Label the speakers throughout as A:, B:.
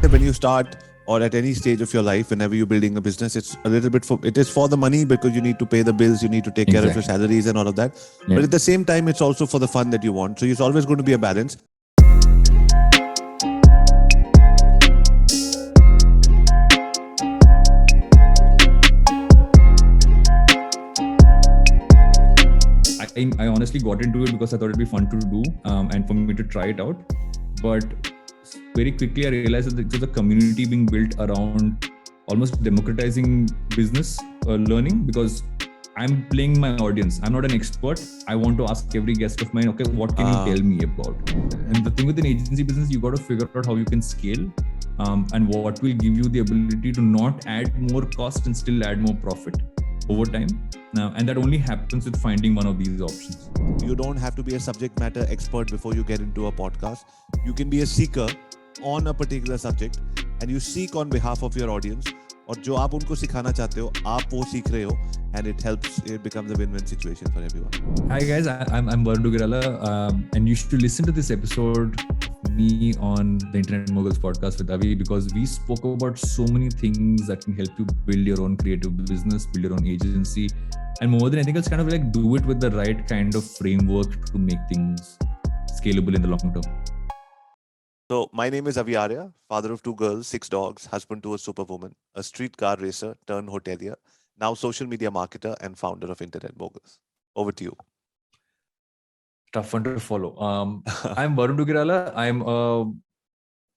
A: when you start or at any stage of your life, whenever you're building a business, it's a little bit it is for the money because you need to pay the bills, you need to take care of your salaries and all of that.
B: Yeah.
A: But at the same time, it's also for the fun that you want. So it's always going to be a balance.
B: I honestly got into it because I thought it'd be fun to do and for me to try it out. But very quickly I realized that there's a community being built around almost democratizing business learning, because I'm playing my audience. I'm not an expert. I want to ask every guest of mine, okay, what can you tell me about? And the thing with an agency business, you got to figure out how you can scale and what will give you the ability to not add more cost and still add more profit over time. And that only happens with finding one of these options.
A: You don't have to be a subject matter expert before you get into a podcast. You can be a seeker on a particular subject and you seek on behalf of your audience. और जो आप उनको सिखाना चाहते हो, आप वो सीख रहे हो, and it becomes a win-win situation for everyone.
B: Hi guys, I'm Varun Duggirala, and you should listen to this episode of me on the Internet Moguls podcast with Avi, because we spoke about so many things that can help you build your own creative business, build your own agency, and more than anything else, kind of like do it with the right kind of framework to make things scalable in the long term.
A: So my name is Avi Arya, father of 2 girls, 6 dogs, husband to a superwoman, a street car racer turned hotelier, now social media marketer and founder of Internet Moguls. Over to you.
B: Tough one to follow. I'm Varun Duggirala.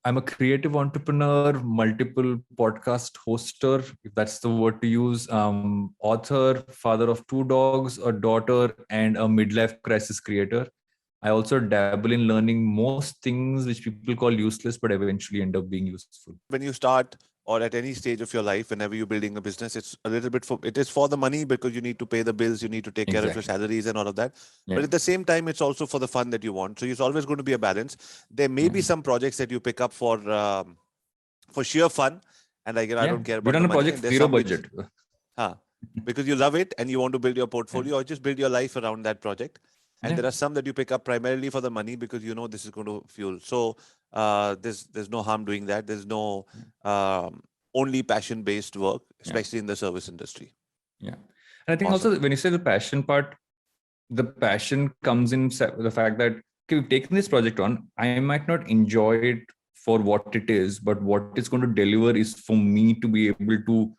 B: I'm a creative entrepreneur, multiple podcast hoster, if that's the word to use, author, father of 2 dogs, a daughter, and a midlife crisis creator. I also dabble in learning most things which people call useless, but eventually end up being useful.
A: When you start or at any stage of your life, whenever you're building a business, it's a little bit it is for the money because you need to pay the bills, you need to take care of your salaries and all of that.
B: Yeah.
A: But at the same time, it's also for the fun that you want. So it's always going to be a balance. There may be some projects that you pick up for sheer fun, and I don't care about
B: the money.
A: A
B: project zero budget.
A: Because you love it and you want to build your portfolio or just build your life around that project. And there are some that you pick up primarily for the money because you know this is going to fuel. So there's no harm doing that. There's no only passion-based work, especially in the service industry.
B: Yeah. And I think also when you say the passion part, the passion comes in the fact that, okay, we've taken this project on. I might not enjoy it for what it is, but what it's going to deliver is for me to be able to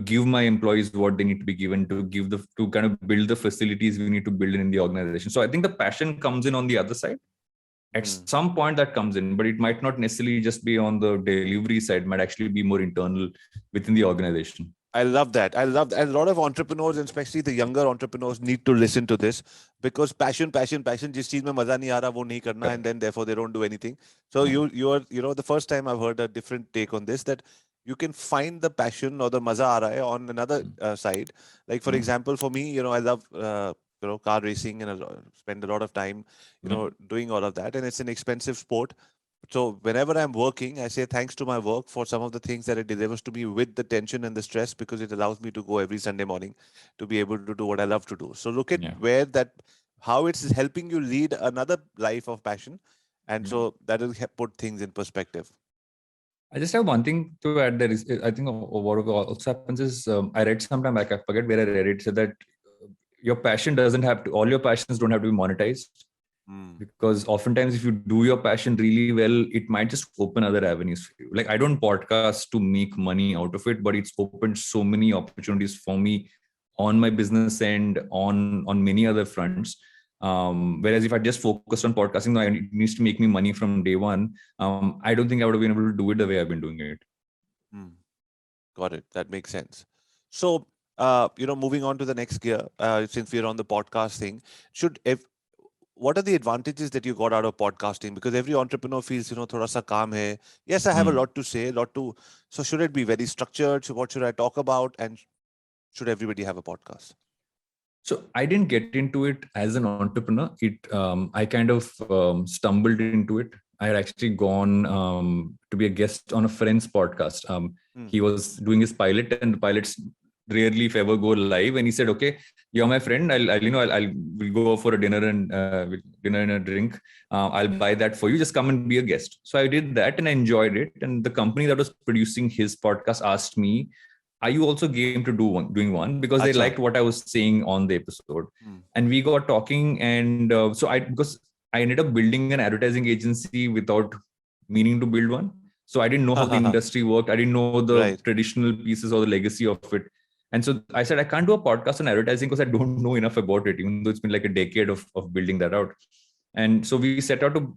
B: give my employees what they need to be given, to kind of build the facilities we need to build in the organization. So I think the passion comes in on the other side. At some point that comes in, but it might not necessarily just be on the delivery side, it might actually be more internal within the organization.
A: I love that. And a lot of entrepreneurs, and especially the younger entrepreneurs, need to listen to this because passion. Jis cheez mein maza nahi aa raha, wo nahi karna, and then therefore they don't do anything. So you are the first time I've heard a different take on this, that you can find the passion or the maza aa raha hai on another side. Like for example, for me, I love car racing and I spend a lot of time doing all of that, and it's an expensive sport. So whenever I'm working, I say thanks to my work for some of the things that it delivers to me with the tension and the stress, because it allows me to go every Sunday morning to be able to do what I love to do. So look at how it's helping you lead another life of passion. And so that will put things in perspective.
B: I just have one thing to add there is, I think what also happens is, I read sometime back, I forget where I read it, said that your passion all your passions don't have to be monetized. Because oftentimes if you do your passion really well, it might just open other avenues for you. Like I don't podcast to make money out of it, but it's opened so many opportunities for me on my business end, on many other fronts. Whereas if I just focused on podcasting, it needs to make me money from day one. I don't think I would have been able to do it the way I've been doing it.
A: Got it. That makes sense. So, moving on to the next gear, since we're on the podcast thing, what are the advantages that you got out of podcasting? Because every entrepreneur feels, thoda sa kaam hai. Yes, I have a lot to say, so should it be very structured? So what should I talk about? And should everybody have a podcast?
B: So I didn't get into it as an entrepreneur. I kind of stumbled into it. I had actually gone to be a guest on a friend's podcast. He was doing his pilot, and the pilot's rarely if ever go live, and he said, okay, you're my friend, we'll go for a dinner and dinner and a drink, I'll buy that for you, just come and be a guest. So I did that and I enjoyed it, and the company that was producing his podcast asked me, are you also game to doing one, because they liked what I was saying on the episode. And we got talking, and because I ended up building an advertising agency without meaning to build one. So I didn't know how the industry worked. I didn't know the traditional pieces or the legacy of it. And so I said, I can't do a podcast on advertising because I don't know enough about it, even though it's been like a decade of building that out. And so we set out to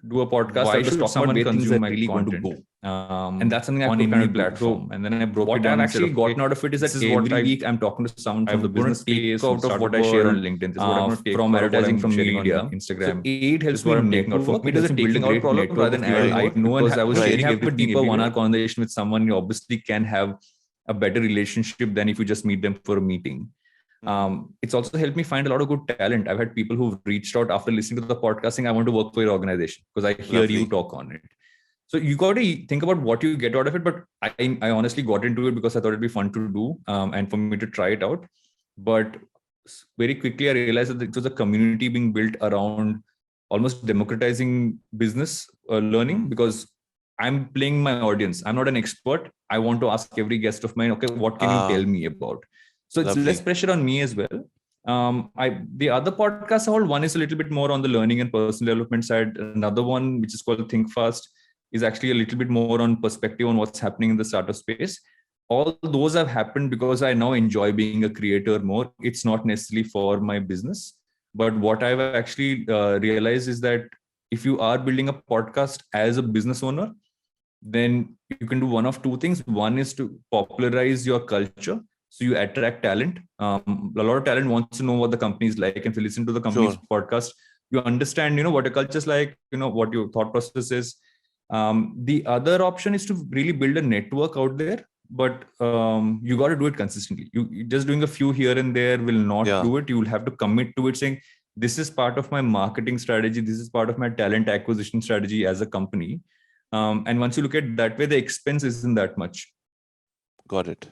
B: do a podcast. Why should someone consume my really content? Want to go? And that's something I put on any platform. And then I broke it down. What I've actually gotten out of it is that every week I'm talking to someone from the business space out of what I share on LinkedIn. This is what I'm going to take from advertising, from media, Instagram. So it helps me network. For me, it doesn't build a great network rather than I know. And I was saying, have a deeper one-hour conversation with someone, you obviously can have a better relationship than if you just meet them for a meeting. It's also helped me find a lot of good talent. I've had people who've reached out after listening to the podcast saying, I want to work for your organization because I hear you talk on it. So you got to think about what you get out of it. But I honestly got into it because I thought it'd be fun to do and for me to try it out. But very quickly, I realized that it was a community being built around almost democratizing business learning, because I'm playing my audience. I'm not an expert. I want to ask every guest of mine, okay, what can you tell me about? So it's less pressure on me as well. The other podcasts I hold, one is a little bit more on the learning and personal development side. Another one, which is called Think Fast, is actually a little bit more on perspective on what's happening in the startup space. All those have happened because I now enjoy being a creator more. It's not necessarily for my business. But what I've actually realized is that if you are building a podcast as a business owner, then you can do one of two things. One is to popularize your culture. So you attract talent. A lot of talent wants to know what the company is like. And if you listen to the company's podcast, you understand, what your culture is like, what your thought process is. The other option is to really build a network out there, but you got to do it consistently. You just doing a few here and there will not do it. You will have to commit to it, saying, this is part of my marketing strategy. This is part of my talent acquisition strategy as a company. And once you look at that way, the expense isn't that much.
A: Got it.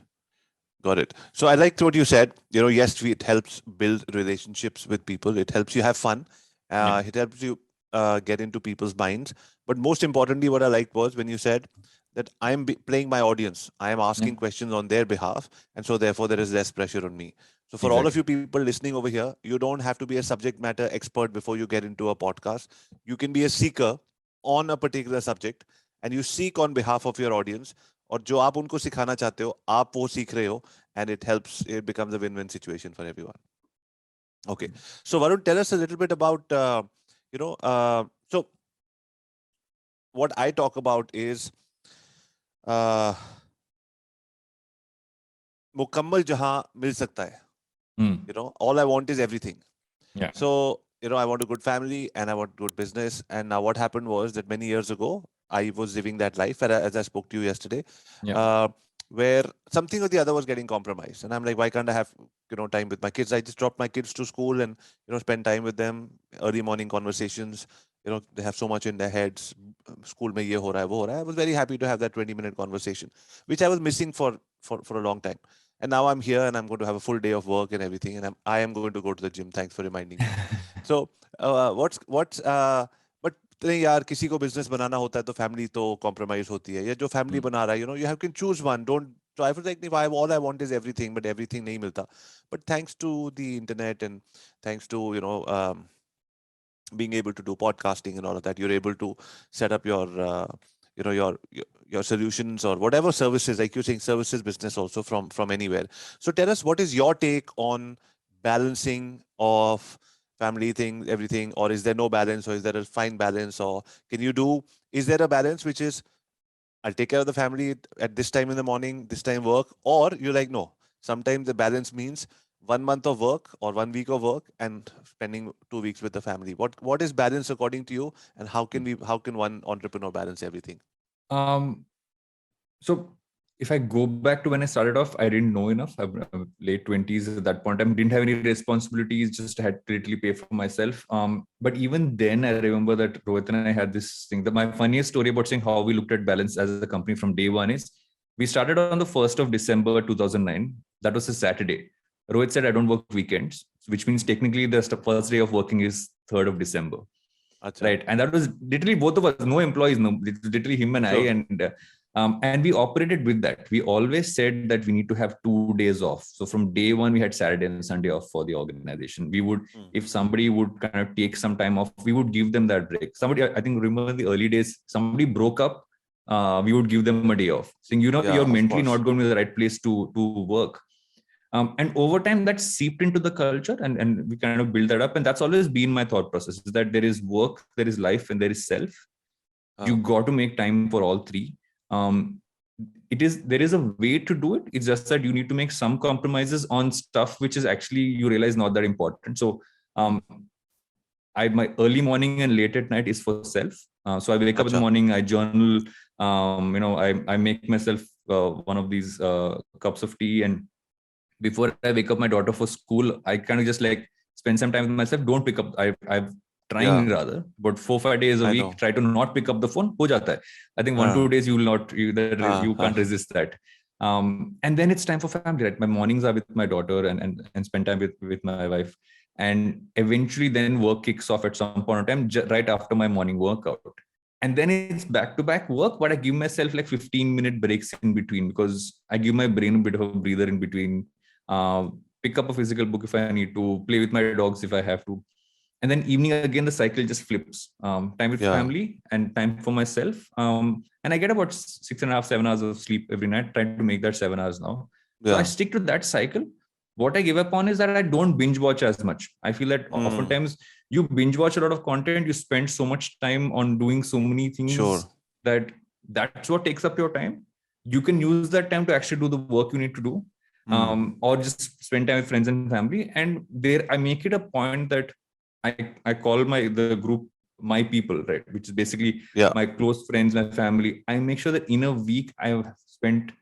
A: So I liked what you said. Yes, it helps build relationships with people. It helps you have fun. It helps you get into people's minds. But most importantly, what I liked was when you said that I'm playing my audience. I am asking questions on their behalf. And so therefore, there is less pressure on me. So for all of you people listening over here, you don't have to be a subject matter expert before you get into a podcast. You can be a seeker on a particular subject and you seek on behalf of your audience. और जो आप उनको सिखाना चाहते हो आप वो सीख रहे हो, and it becomes a win-win situation for everyone. Okay, so Varun, tell us a little bit about so what I talk about is मुकम्मल जहां मिल सकता है. All I want is everything. So I want a good family and I want good business. And now what happened was that many years ago I was living that life, as I spoke to you yesterday, where something or the other was getting compromised. And I'm like, why can't I have time with my kids? I just dropped my kids to school and spend time with them. Early morning conversations. They have so much in their heads. School mein ye ho raha hai, wo ho raha hai. I was very happy to have that 20-minute conversation, which I was missing for a long time. And now I'm here and I'm going to have a full day of work and everything. And I am going to go to the gym. Thanks for reminding me. So but नहीं यार, किसी को business बनाना होता है तो family तो compromise होती है. या जो फैमिली बना रहा है, you have can choose one. Don't. So I was like, all I want is everything, but everything नहीं मिलता. But thanks to the internet and thanks to being able to do podcasting and all of that, you're able to set up your your solutions or whatever services, like you're saying, services business also from anywhere. So tell us, what is your take on balancing of family thing, everything, or is there no balance, or is there a fine balance, or is there a balance which is, I'll take care of the family at this time in the morning, this time work, or you're like, no, sometimes the balance means 1 month of work or 1 week of work and spending 2 weeks with the family. What is balance according to you, and how can one entrepreneur balance everything?
B: So if I go back to when I started off, I didn't know enough. I'm late 20s at that point. I didn't have any responsibilities, just had to literally pay for myself. But even then, I remember that Rohit and I had this thing. My funniest story about saying how we looked at balance as a company from day one is, we started on the 1st of December 2009. That was a Saturday. Rohit said, I don't work weekends, which means technically the first day of working is 3rd of December.
A: Achha.
B: Right. And that was literally both of us, no employees, no, literally him and
A: Sure.
B: and we operated with that. We always said that we need to have 2 days off. So from day one, we had Saturday and Sunday off for the organization. We would, if somebody would kind of take some time off, we would give them that break. Somebody, I think, remember the early days, somebody broke up, we would give them a day off, saying, you know,
A: Yeah,
B: you're
A: of
B: mentally
A: course.
B: not going to the right place to work. And over time, that seeped into the culture, and we kind of build that up. And that's always been my thought process: is that there is work, there is life, and there is self. You got to make time for all three. There is a way to do it. It's just that you need to make some compromises on stuff which is actually, you realize, not that important. So my early morning and late at night is for self. So I wake up in the morning, I journal, I make myself one of these cups of tea, and before I wake up my daughter for school, I kind of just like spend some time with myself. Don't pick up. I've trying rather, but 4-5 days a week, try to not pick up the phone. Ho jata hai. I think 1-2 days you will not, you can't resist that. And then it's time for family, right? My mornings are with my daughter and spend time with my wife. And eventually then work kicks off at some point in time, right after my morning workout. And then it's back-to-back work, but I give myself like 15-minute breaks in between, because I give my brain a bit of a breather in between. Pick up a physical book if I need to, play with my dogs if I have to. And then evening again, the cycle just flips. Time with family and time for myself. And I get about 6.5-7 hours of sleep every night, trying to make that 7 hours now. So I stick to that cycle. What I give up on is that I don't binge watch as much. I feel that oftentimes you binge watch a lot of content, you spend so much time on doing so many things that that's what takes up your time. You can use that time to actually do the work you need to do, or just spend time with friends and family. And there I make it a point that I call the group my people, right? Which is basically my close friends, my family. I make sure that in a week I have spent,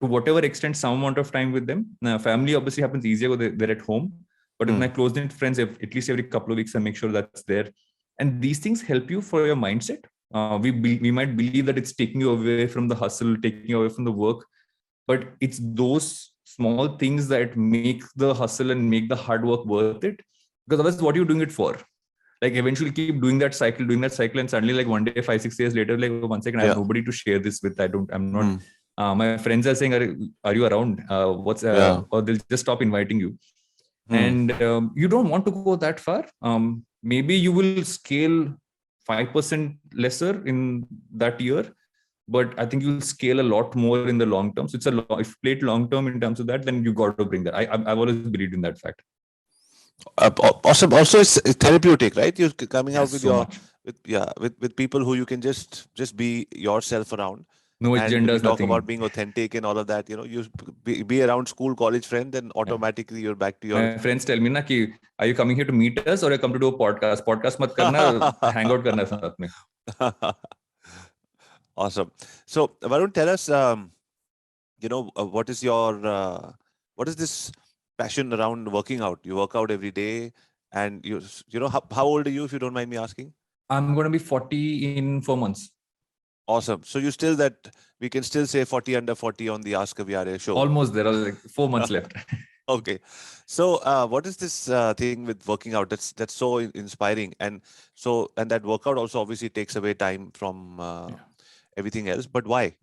B: to whatever extent, some amount of time with them. Now, family obviously happens easier because they're at home. But with my close-knit friends, at least every couple of weeks, I make sure that's there. And these things help you for your mindset. We might believe that it's taking you away from the hustle, taking you away from the work. But it's those small things that make the hustle and make the hard work worth it. Because otherwise, what are you doing it for? Like eventually keep doing that cycle, and suddenly like one day, 5-6 days later, like 1 second, I have nobody to share this with. I'm not. My friends are saying, are you around? Or they'll just stop inviting you. And you don't want to go that far. Maybe you will scale 5% lesser in that year, but I think you'll scale a lot more in the long term. So it's if you play it long term in terms of that, then you got to bring that. I've always believed in that fact.
A: Awesome. Also, it's therapeutic, right? You're coming out with
B: so
A: with people who you can just be yourself around.
B: No agendas,
A: talk
B: nothing.
A: about being authentic and all of that. You know, you be around school, college friends, and automatically you're back to your.
B: My friends tell me na ki, are you coming here to meet us or you come to do a podcast? Podcast mat karna, hang out karna saath mein.
A: Awesome. So Varun, tell us, what is this passion around working out? You work out every day, and how old are you, if you don't mind me asking?
B: I'm going to be 40 in 4 months.
A: Awesome. So we can still say 40 under 40 on the Ask Avi Arya show.
B: Almost there. Like 4 months left.
A: Okay. So what is this thing with working out that's so inspiring? And that workout also obviously takes away time from everything else. But why?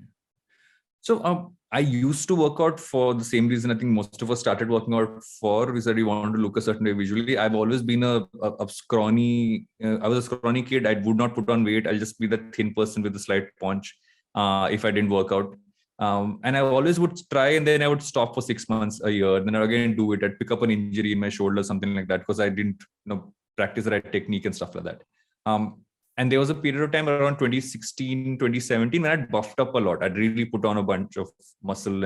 B: So I used to work out for the same reason I think most of us started working out for, is that we wanted to look a certain way visually. I've always been a scrawny, I was a scrawny kid. I would not put on weight. I'll just be the thin person with a slight paunch if I didn't work out. And I always would try, and then I would stop for 6 months, a year. Then I would again do it. I'd pick up an injury in my shoulder, something like that, because I didn't practice the right technique and stuff like that. And there was a period of time around 2016, 2017 when I'd buffed up a lot. I'd really put on a bunch of muscle,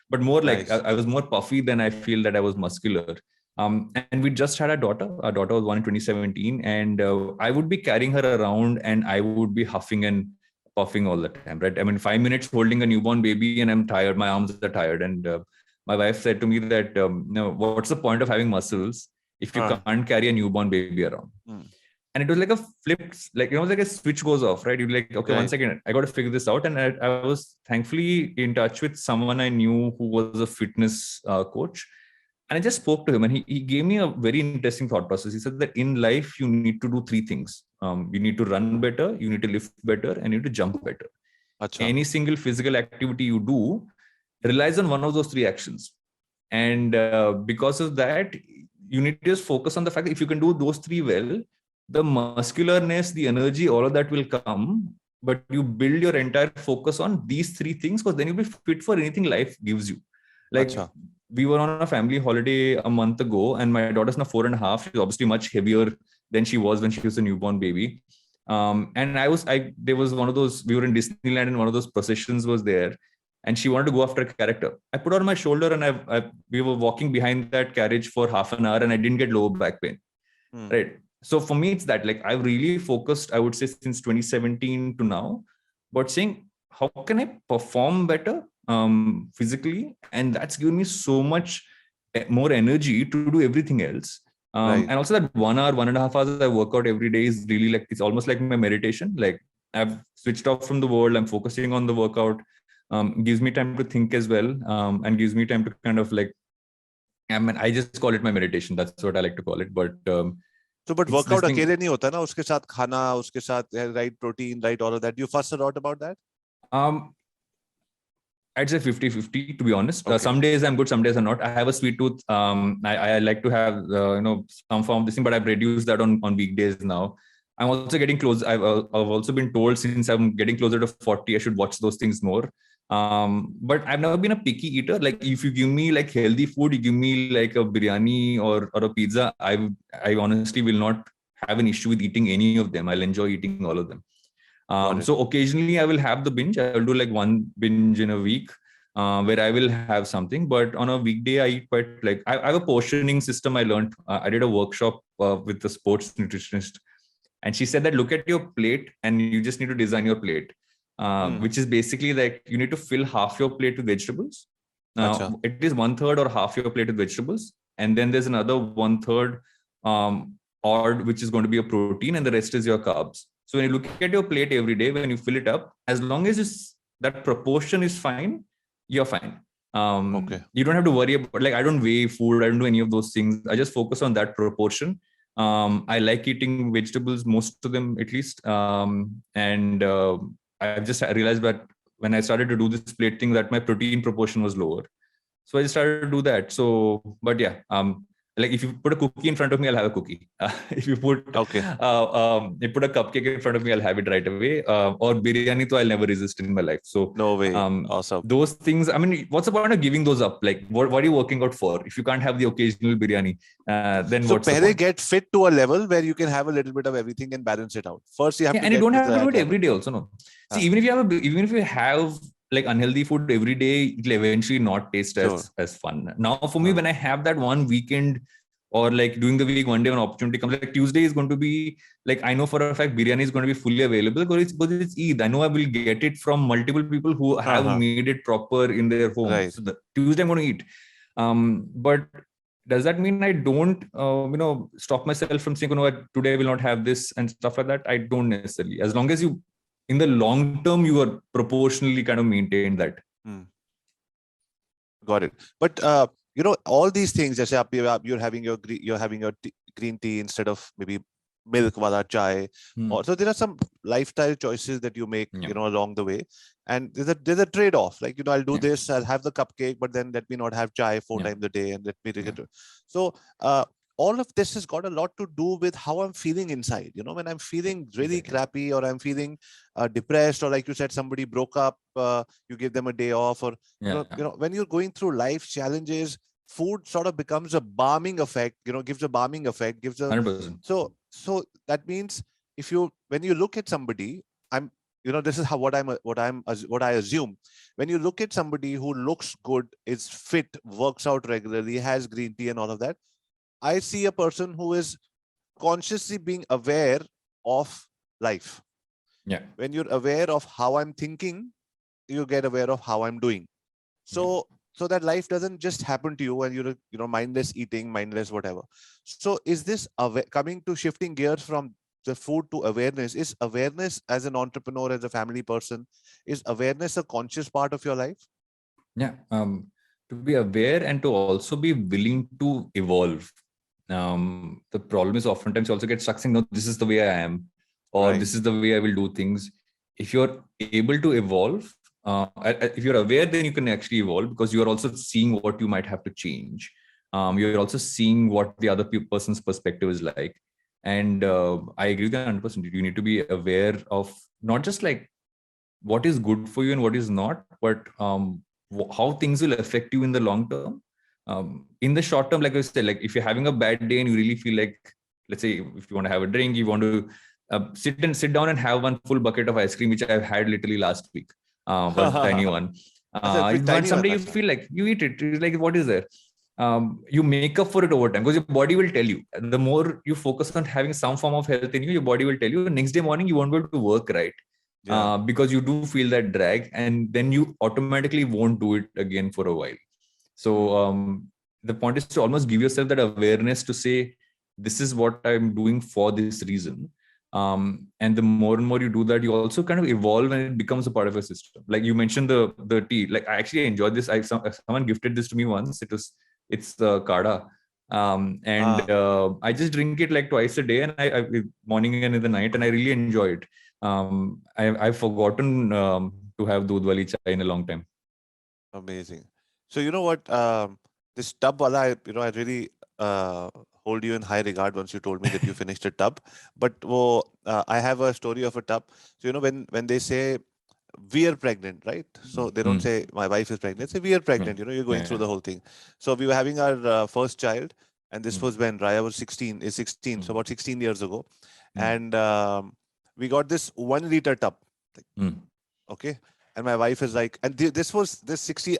B: but more like I was more puffy than I feel that I was muscular. And we just had a daughter. Our daughter was born in 2017, and I would be carrying her around, and I would be huffing and puffing all the time, right? I mean, 5 minutes holding a newborn baby, and I'm tired. My arms are tired. And my wife said to me that, what's the point of having muscles if you can't carry a newborn baby around? And it was like a flipped, like, like a switch goes off, right? You're like, okay,
A: Right.
B: 1 second, I got to figure this out. And I was thankfully in touch with someone I knew who was a fitness coach. And I just spoke to him, and he gave me a very interesting thought process. He said that in life, you need to do three things. You need to run better, you need to lift better, and you need to jump better.
A: Achha.
B: Any single physical activity you do relies on one of those three actions. And because of that, you need to just focus on the fact that if you can do those three well, the muscularness, the energy, all of that will come. But you build your entire focus on these three things, because then you'll be fit for anything life gives you. Like,
A: Achha.
B: we were on a family holiday a month ago, and my daughter's now 4.5. She's obviously much heavier than she was when she was a newborn baby. And there was one of those, we were in Disneyland, and one of those processions was there, and she wanted to go after a character. I put her on my shoulder, and we were walking behind that carriage for half an hour, and I didn't get lower back pain. Right. So for me, it's that, like, I've really focused, I would say, since 2017 to now, but saying, how can I perform better physically? And that's given me so much more energy to do everything else.
A: Right.
B: And also that 1 hour, 1.5 hours I work out every day is really like, it's almost like my meditation. Like, I've switched off from the world. I'm focusing on the workout. Gives me time to think as well, and gives me time to kind of like, I just call it my meditation. That's what I like to call it. But
A: so, but workout अकेले नहीं होता ना, उसके साथ खाना, उसके साथ right protein, right, all of that. You fuss a lot about that?
B: I'd say 50-50, to be honest. Okay. Some days I'm good, some days I'm not. I have a sweet tooth. I like to have some form of this thing, but I've reduced that on weekdays now. I'm also getting close. I've also been told, since I'm getting closer to 40, I should watch those things more. But I've never been a picky eater. Like, if you give me like healthy food, you give me like a biryani or a pizza, I honestly will not have an issue with eating any of them. I'll enjoy eating all of them. So occasionally I will have the binge. I will do like one binge in a week where I will have something. But on a weekday, I eat quite like, I have a portioning system I learned. I did a workshop with a sports nutritionist. And she said that look at your plate and you just need to design your plate, which is basically like you need to fill half your plate with vegetables. It is 1/3 or half your plate with vegetables. And then there's another 1/3 odd, which is going to be a protein, and the rest is your carbs. So when you look at your plate every day, when you fill it up, as long as that proportion is fine, you're fine. You don't have to worry about, like, I don't weigh food. I don't do any of those things. I just focus on that proportion. I like eating vegetables, most of them at least. And I've just realized that when I started to do this plate thing, that my protein proportion was lower. So I just started to do that. So, but yeah, like if you put a cookie in front of me, I'll have a cookie. If you put you put a cupcake in front of me, I'll have it right away. Or biryani, so I'll never resist in my life. So
A: no way. Awesome.
B: Those things. I mean, what's the point of giving those up? Like, what are you working out for? If you can't have the occasional biryani, then
A: so
B: what's the point?
A: Get fit to a level where you can have a little bit of everything and balance it out. First, you have to.
B: And you don't have to do it every day. Also, no. See, even if you have like unhealthy food every day, it'll eventually not taste as fun. Now for me, when I have that one weekend or like during the week, one day when opportunity comes, like Tuesday is going to be like, I know for a fact biryani is going to be fully available because it's Eid. I know I will get it from multiple people who have made it proper in their home. Right. So Tuesday I'm going to eat. But does that mean I don't, stop myself from saying, today I will not have this and stuff like that? I don't necessarily. As long as you, in the long term, you are proportionally kind of maintain that.
A: Got it. But all these things, you're having your green tea instead of maybe milk wala chai. So there are some lifestyle choices that you make, along the way, and there's a trade-off. Like I'll do this, I'll have the cupcake, but then let me not have chai 4 times a day, and let me get it. So all of this has got a lot to do with how I'm feeling inside. When I'm feeling really crappy, or I'm feeling depressed, or like you said, somebody broke up, you give them a day off, or when you're going through life challenges, food sort of becomes a balming effect. Gives a balming effect.
B: 100%.
A: So that means when you look at somebody, this is what I assume. When you look at somebody who looks good, is fit, works out regularly, has green tea and all of that, I see a person who is consciously being aware of life.
B: Yeah.
A: When you're aware of how I'm thinking, you get aware of how I'm doing. So that life doesn't just happen to you and you're mindless eating, mindless whatever. So is this coming to shifting gears from the food to awareness. Is awareness as an entrepreneur, as a family person, is awareness a conscious part of your life?
B: Yeah. To be aware and to also be willing to evolve. The problem is oftentimes you also get stuck saying, no, this is the way I am, or
A: Right.
B: this is the way I will do things. If you're able to evolve, if you're aware, then you can actually evolve, because you are also seeing what you might have to change. You're also seeing what the other person's perspective is like. And I agree with you 100%. You need to be aware of not just like what is good for you and what is not, but how things will affect you in the long term. In the short term, like I said, like if you're having a bad day and you really feel like, let's say, if you want to have a drink, you want to sit down and have one full bucket of ice cream, which I've had literally last week, one tiny one.
A: That's a big tiny
B: Someday
A: one.
B: you feel like you eat it. It's like, what is there? You make up for it over time, because your body will tell you. The more you focus on having some form of health in you, your body will tell you. Next day morning, you won't be able to work right.
A: Yeah.
B: Because you do feel that drag, and then you automatically won't do it again for a while. So the point is to almost give yourself that awareness to say, this is what I'm doing for this reason. And the more and more you do that, you also kind of evolve and it becomes a part of a system. Like you mentioned the tea. Like I actually enjoyed this. Someone gifted this to me once. It's the Kada. And I just drink it like twice a day, and I morning and in the night, and I really enjoy it. I've forgotten to have doodh wali chai in a long time.
A: Amazing. So you know what? This tub wala, I really hold you in high regard once you told me that you finished a tub. But I have a story of a tub. So when they say we are pregnant, right? So they don't say my wife is pregnant. They say we are pregnant. You're going through the whole thing. So we were having our first child, and this was when Raya was 16, so about 16 years ago, and we got this 1 liter tub. Okay. And my wife is like, and this was 60.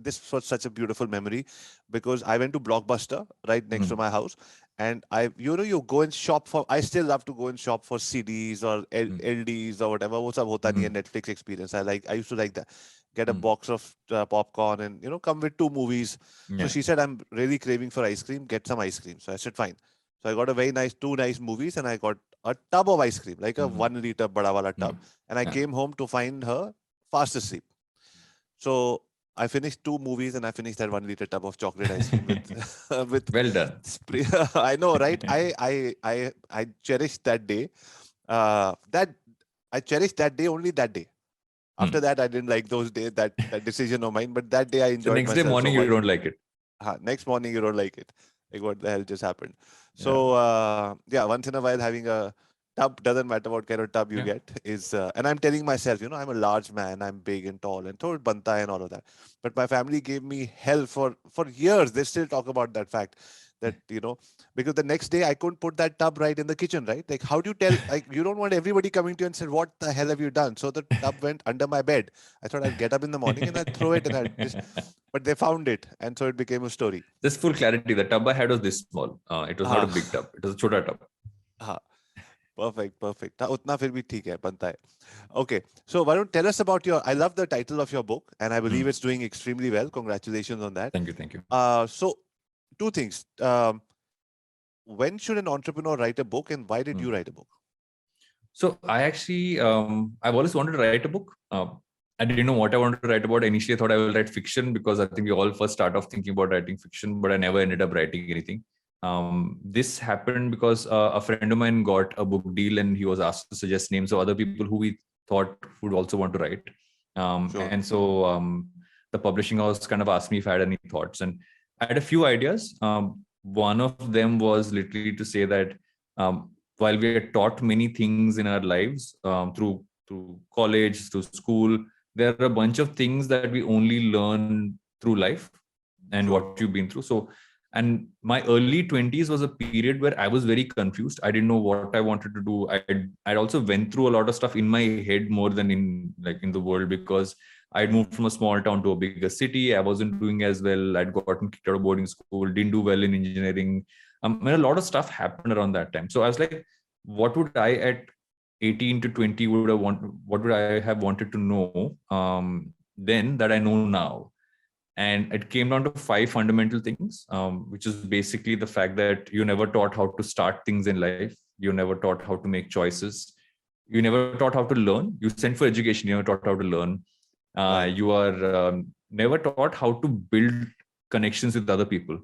A: This was such a beautiful memory, because I went to Blockbuster right next to my house, and you go and shop for. I still love to go and shop for CDs or LDs or whatever. What's up, hota nahi hai, Netflix experience. I used to like that. Get a box of popcorn and come with 2 movies. So she said, I'm really craving for ice cream. Get some ice cream. So I said, fine. So I got a very nice 2 nice movies, and I got a tub of ice cream, like a 1 liter bada wala tub. And I came home to find her fast asleep. So I finished 2 movies, and I finished that 1 liter tub of chocolate ice cream with
B: Well done.
A: I know, right? I cherished that day. That I cherished that day, only that day. After that, I didn't like those days, that decision of mine. But that day, I enjoyed myself.
B: The next day morning,
A: so
B: you don't like it.
A: Next morning, you don't like it. Like, what the hell just happened? So once in a while, having a tub, doesn't matter what kind of tub you get, is and I'm telling myself, I'm a large man, I'm big and tall, and thod banta and all of that. But my family gave me hell for years. They still talk about that fact, that because the next day I couldn't put that tub right in the kitchen, right? Like, how do you tell? Like, you don't want everybody coming to you and say, what the hell have you done? So the tub went under my bed. I thought I'd get up in the morning and I'd throw it, but they found it, and so it became a story.
B: Just full clarity, the tub I had was this small. It was not a big tub. It was a chota tub.
A: Perfect. Utna fir bhi theek hai, banta hai. Okay. So Varun, tell us about I love the title of your book, and I believe it's doing extremely well. Congratulations on that.
B: Thank you.
A: So 2 things. When should an entrepreneur write a book, and why did you write a book?
B: So I actually, I've always wanted to write a book. I didn't know what I wanted to write about. Initially, I thought I will write fiction, because I think we all first start off thinking about writing fiction, but I never ended up writing anything. This happened because a friend of mine got a book deal, and he was asked to suggest names of other people who we thought would also want to write. And so the publishing house kind of asked me if I had any thoughts, and I had a few ideas. One of them was literally to say that while we are taught many things in our lives through college, through school, there are a bunch of things that we only learn through life and what you've been through. So, and my early 20s was a period where I was very confused. I didn't know what I wanted to do. I also went through a lot of stuff in my head more than in the world, because I'd moved from a small town to a bigger city. I wasn't doing as well. I'd gotten kicked out of boarding school, didn't do well in engineering. And a lot of stuff happened around that time. So I was like, what would I at 18 to 20 what would I have wanted to know then that I know now? And it came down to 5 fundamental things, which is basically the fact that you never taught how to start things in life. You never taught how to make choices. You never taught how to learn. You sent for education. You never taught how to learn. You are never taught how to build connections with other people.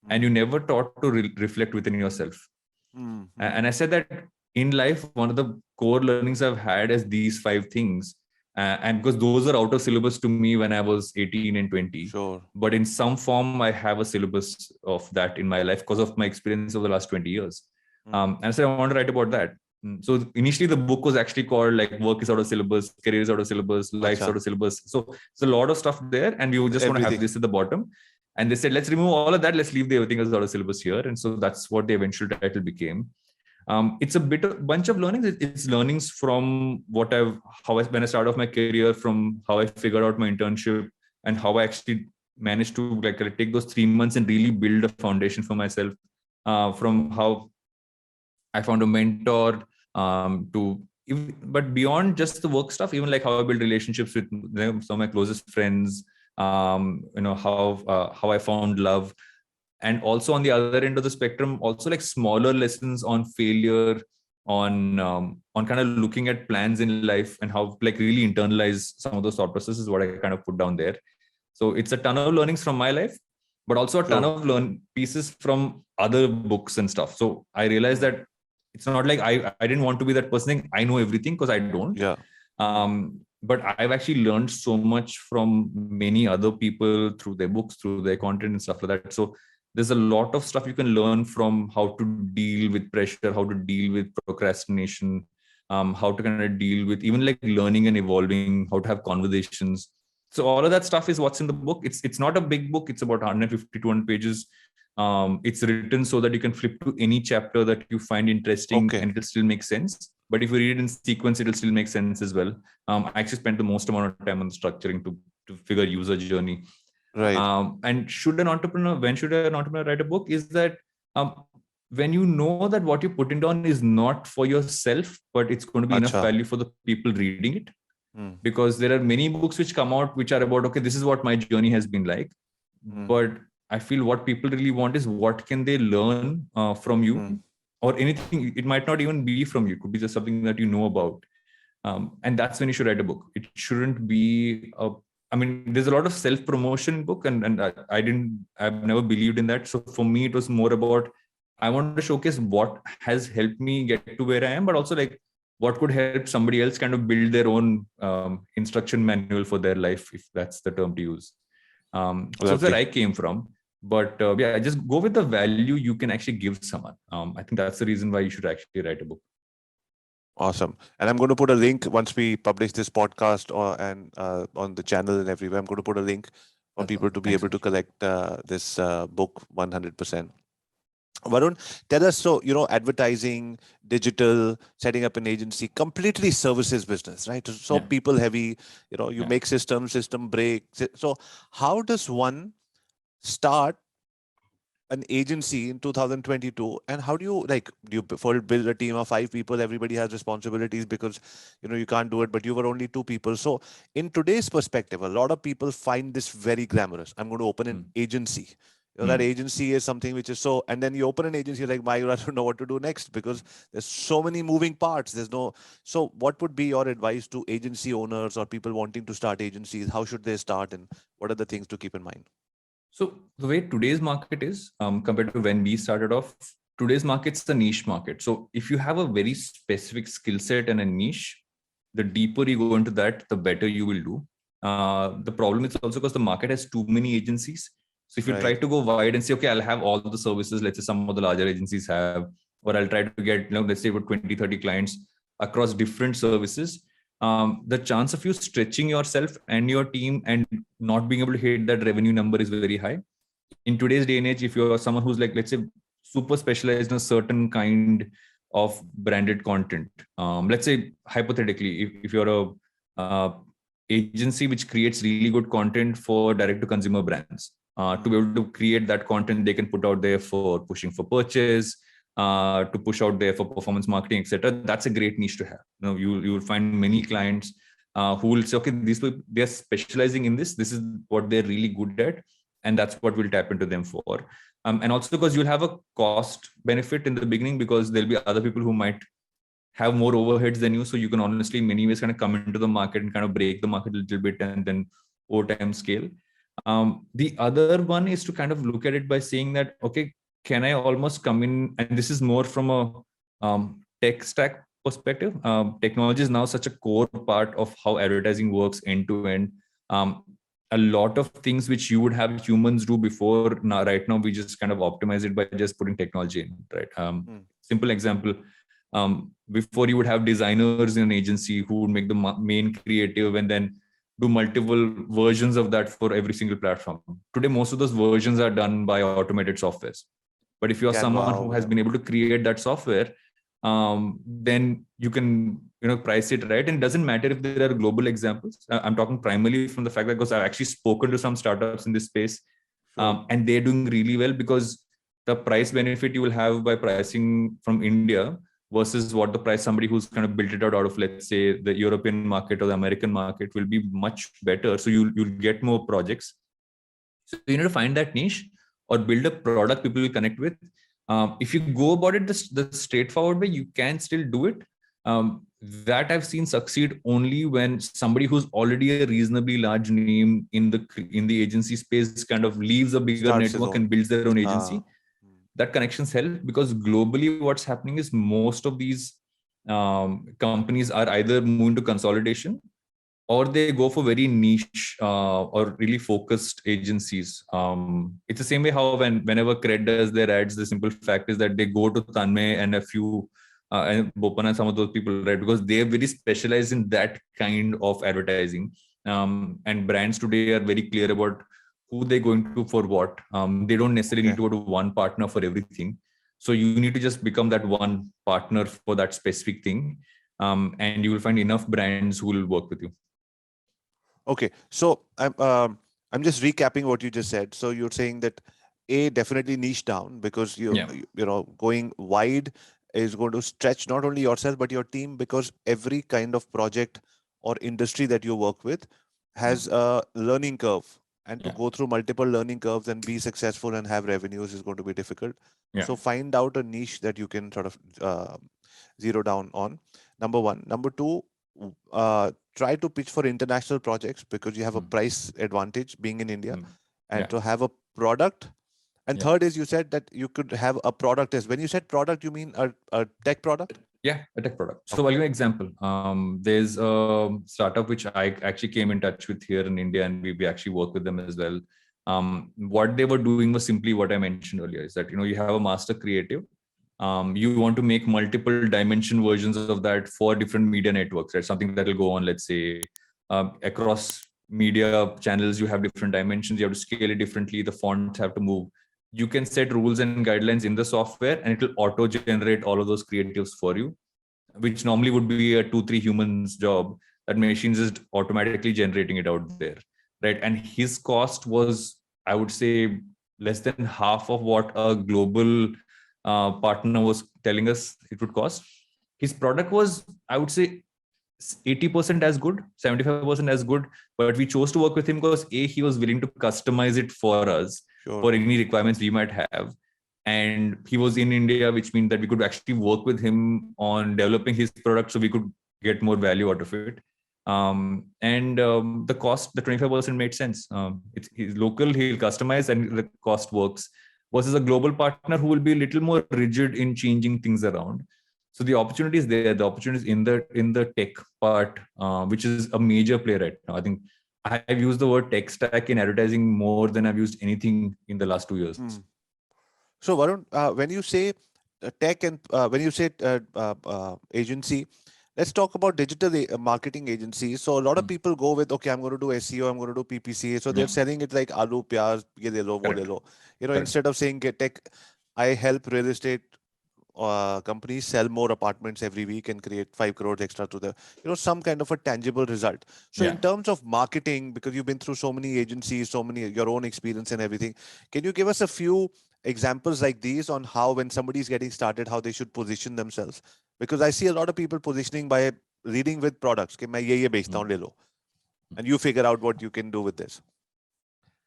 B: And you never taught to reflect within yourself. And I said that in life, one of the core learnings I've had is these 5 things. And because those are out of syllabus to me when I was 18 and 20.
A: Sure.
B: But in some form, I have a syllabus of that in my life because of my experience over the last 20 years. And I said, I want to write about that. So initially the book was actually called like Work is Out of Syllabus, Career is Out of Syllabus, Life's Out of Syllabus. So it's a lot of stuff there, and we just want to have this at the bottom. And they said, let's remove all of that. Let's leave the everything as out of syllabus here. And so that's what the eventual title became. It's a bunch of learnings. It's learnings from when I started off my career, from how I figured out my internship, and how I actually managed to take those 3 months and really build a foundation for myself. From how I found a mentor, but beyond just the work stuff, even like how I build relationships with some of my closest friends, how I found love. And also on the other end of the spectrum, also like smaller lessons on failure, on kind of looking at plans in life and how really internalize some of those thought processes, what I kind of put down there. So it's a ton of learnings from my life, but also a ton of pieces from other books and stuff. So I realized that it's not like I didn't want to be that person saying I know everything, because I don't.
A: Yeah.
B: But I've actually learned so much from many other people through their books, through their content and stuff like that. So there's a lot of stuff you can learn from how to deal with pressure, how to deal with procrastination, how to kind of deal with even like learning and evolving, how to have conversations. So all of that stuff is what's in the book. It's not a big book. It's about 150, 200 pages. It's written so that you can flip to any chapter that you find interesting and it'll still make sense. But if you read it in sequence, it'll still make sense as well. I actually spent the most amount of time on structuring to figure user journey.
A: Right.
B: And when should an entrepreneur write a book? Is that when you know that what you're putting down is not for yourself, but it's going to be enough value for the people reading it. Because there are many books which come out which are about, okay, this is what my journey has been like. But I feel what people really want is what can they learn from you, or anything. It might not even be from you. It could be just something that you know about. And that's when you should write a book. It shouldn't be there's a lot of self-promotion in book, and I've never believed in that. So for me, it was more about, I want to showcase what has helped me get to where I am, but also like what could help somebody else kind of build their own instruction manual for their life, if that's the term to use. So that's where I came from. But just go with the value you can actually give someone. I think that's the reason why you should actually write a book.
A: Awesome. And I'm going to put a link once we publish this podcast and on the channel and everywhere. I'm going to put a link for people to be able to collect this book 100%. Varun, tell us, so, advertising, digital, setting up an agency, completely services business, right? So people heavy, you make system break. So how does one start an agency in 2022, and how do you build a team of 5 people? Everybody has responsibilities because you can't do it, but you were only 2 people. So in today's perspective, a lot of people find this very glamorous. I'm going to open an agency. That agency is something which is so, and then you open an agency, you're like, I don't know what to do next, because there's so many moving parts. So what would be your advice to agency owners or people wanting to start agencies? How should they start, and what are the things to keep in mind?
B: So the way today's market is, compared to when we started off, today's market's the niche market. So if you have a very specific skill set and a niche, the deeper you go into that, the better you will do. The problem is also because the market has too many agencies. So if you try to go wide and say, okay, I'll have all the services, let's say some of the larger agencies have, or I'll try to get, let's say about 20, 30 clients across different services, the chance of you stretching yourself and your team and not being able to hit that revenue number is very high. In today's day and age, if you're someone who's let's say super specialized in a certain kind of branded content, let's say hypothetically, if you're a agency which creates really good content for direct to consumer brands, to be able to create that content they can put out there for pushing for purchase, to push out there for performance marketing, etc. That's a great niche to have. You will find many clients who will say, okay, these people, they're specializing in this. This is what they're really good at. And that's what we'll tap into them for. And also because you'll have a cost benefit in the beginning, because there'll be other people who might have more overheads than you. So you can honestly, in many ways, kind of come into the market and kind of break the market a little bit and then over time scale. The other one is to kind of look at it by saying that, okay, can I almost come in, and this is more from a tech stack perspective. Technology is now such a core part of how advertising works end to end. A lot of things which you would have humans do before, now right now we just kind of optimize it by just putting technology in, right? Simple example, before you would have designers in an agency who would make the main creative and then do multiple versions of that for every single platform. Today, most of those versions are done by automated softwares. But if you're someone who has been able to create that software, then you can price it right. And it doesn't matter if there are global examples. I'm talking primarily from the fact that because I've actually spoken to some startups in this space, and they're doing really well because the price benefit you will have by pricing from India versus what the price somebody who's kind of built it out of, let's say, the European market or the American market will be much better. So you'll get more projects. So you need to find that niche or build a product people will connect with. If you go about it the straightforward way, you can still do it. That I've seen succeed only when somebody who's already a reasonably large name in the agency space kind of leaves a bigger network and builds their own agency. That connections help, because globally what's happening is most of these companies are either moving to consolidation or they go for very niche or really focused agencies. It's the same way how whenever Cred does their ads, the simple fact is that they go to Tanmay and a few and Bopan and some of those people, right? Because they're very specialized in that kind of advertising. And brands today are very clear about who they're going to for what. They don't necessarily need to go to one partner for everything. So you need to just become that one partner for that specific thing. And you will find enough brands who will work with you.
A: Okay. So I'm just recapping what you just said. So you're saying that definitely niche down, because you going wide is going to stretch not only yourself but your team, because every kind of project or industry that you work with has a learning curve. And to go through multiple learning curves and be successful and have revenues is going to be difficult. So find out a niche that you can sort of zero down on. Number one. Number two, try to pitch for international projects, because you have a price advantage being in India, and to have a product. And third is, you said that you could have a product. When you said product, you mean a tech product?
B: Yeah, a tech product. So I'll give you an example. There's a startup which I actually came in touch with here in India, and we actually work with them as well. What they were doing was simply what I mentioned earlier, is that you have a master creative. You want to make multiple dimension versions of that for different media networks, right? Something that will go on, let's say, across media channels. You have different dimensions. You have to scale it differently. The fonts have to move. You can set rules and guidelines in the software, and it will auto generate all of those creatives for you, which normally would be a 2-3 humans job. That machine is automatically generating it out there, right? And his cost was, I would say, less than half of what a global partner was telling us it would cost. His product was, I would say, 80% as good, 75% as good, but we chose to work with him because he was willing to customize it for us for any requirements we might have. And he was in India, which means that we could actually work with him on developing his product so we could get more value out of it. The cost, the 25% made sense. He's local, he'll customize, and the cost works, versus a global partner who will be a little more rigid in changing things around. So the opportunity is there. The opportunity is in the tech part, which is a major play right now. I think I've used the word tech stack in advertising more than I've used anything in the last 2 years.
A: So Varun, when you say tech and when you say agency, let's talk about digital marketing agencies. So a lot of people go with, okay, I'm going to do SEO, I'm going to do PPC. So they're selling it like aloo, pyaz, ye de lo, wo de lo. Instead of saying get tech, I help real estate companies sell more apartments every week and create 5 crores extra to the, some kind of a tangible result. So in terms of marketing, because you've been through so many agencies, so many, your own experience and everything, can you give us a few examples like these on how, when somebody is getting started, how they should position themselves? Because I see a lot of people positioning by leading with products कि मैं ये बेचता हूँ ले लो, and you figure out what you can do with this.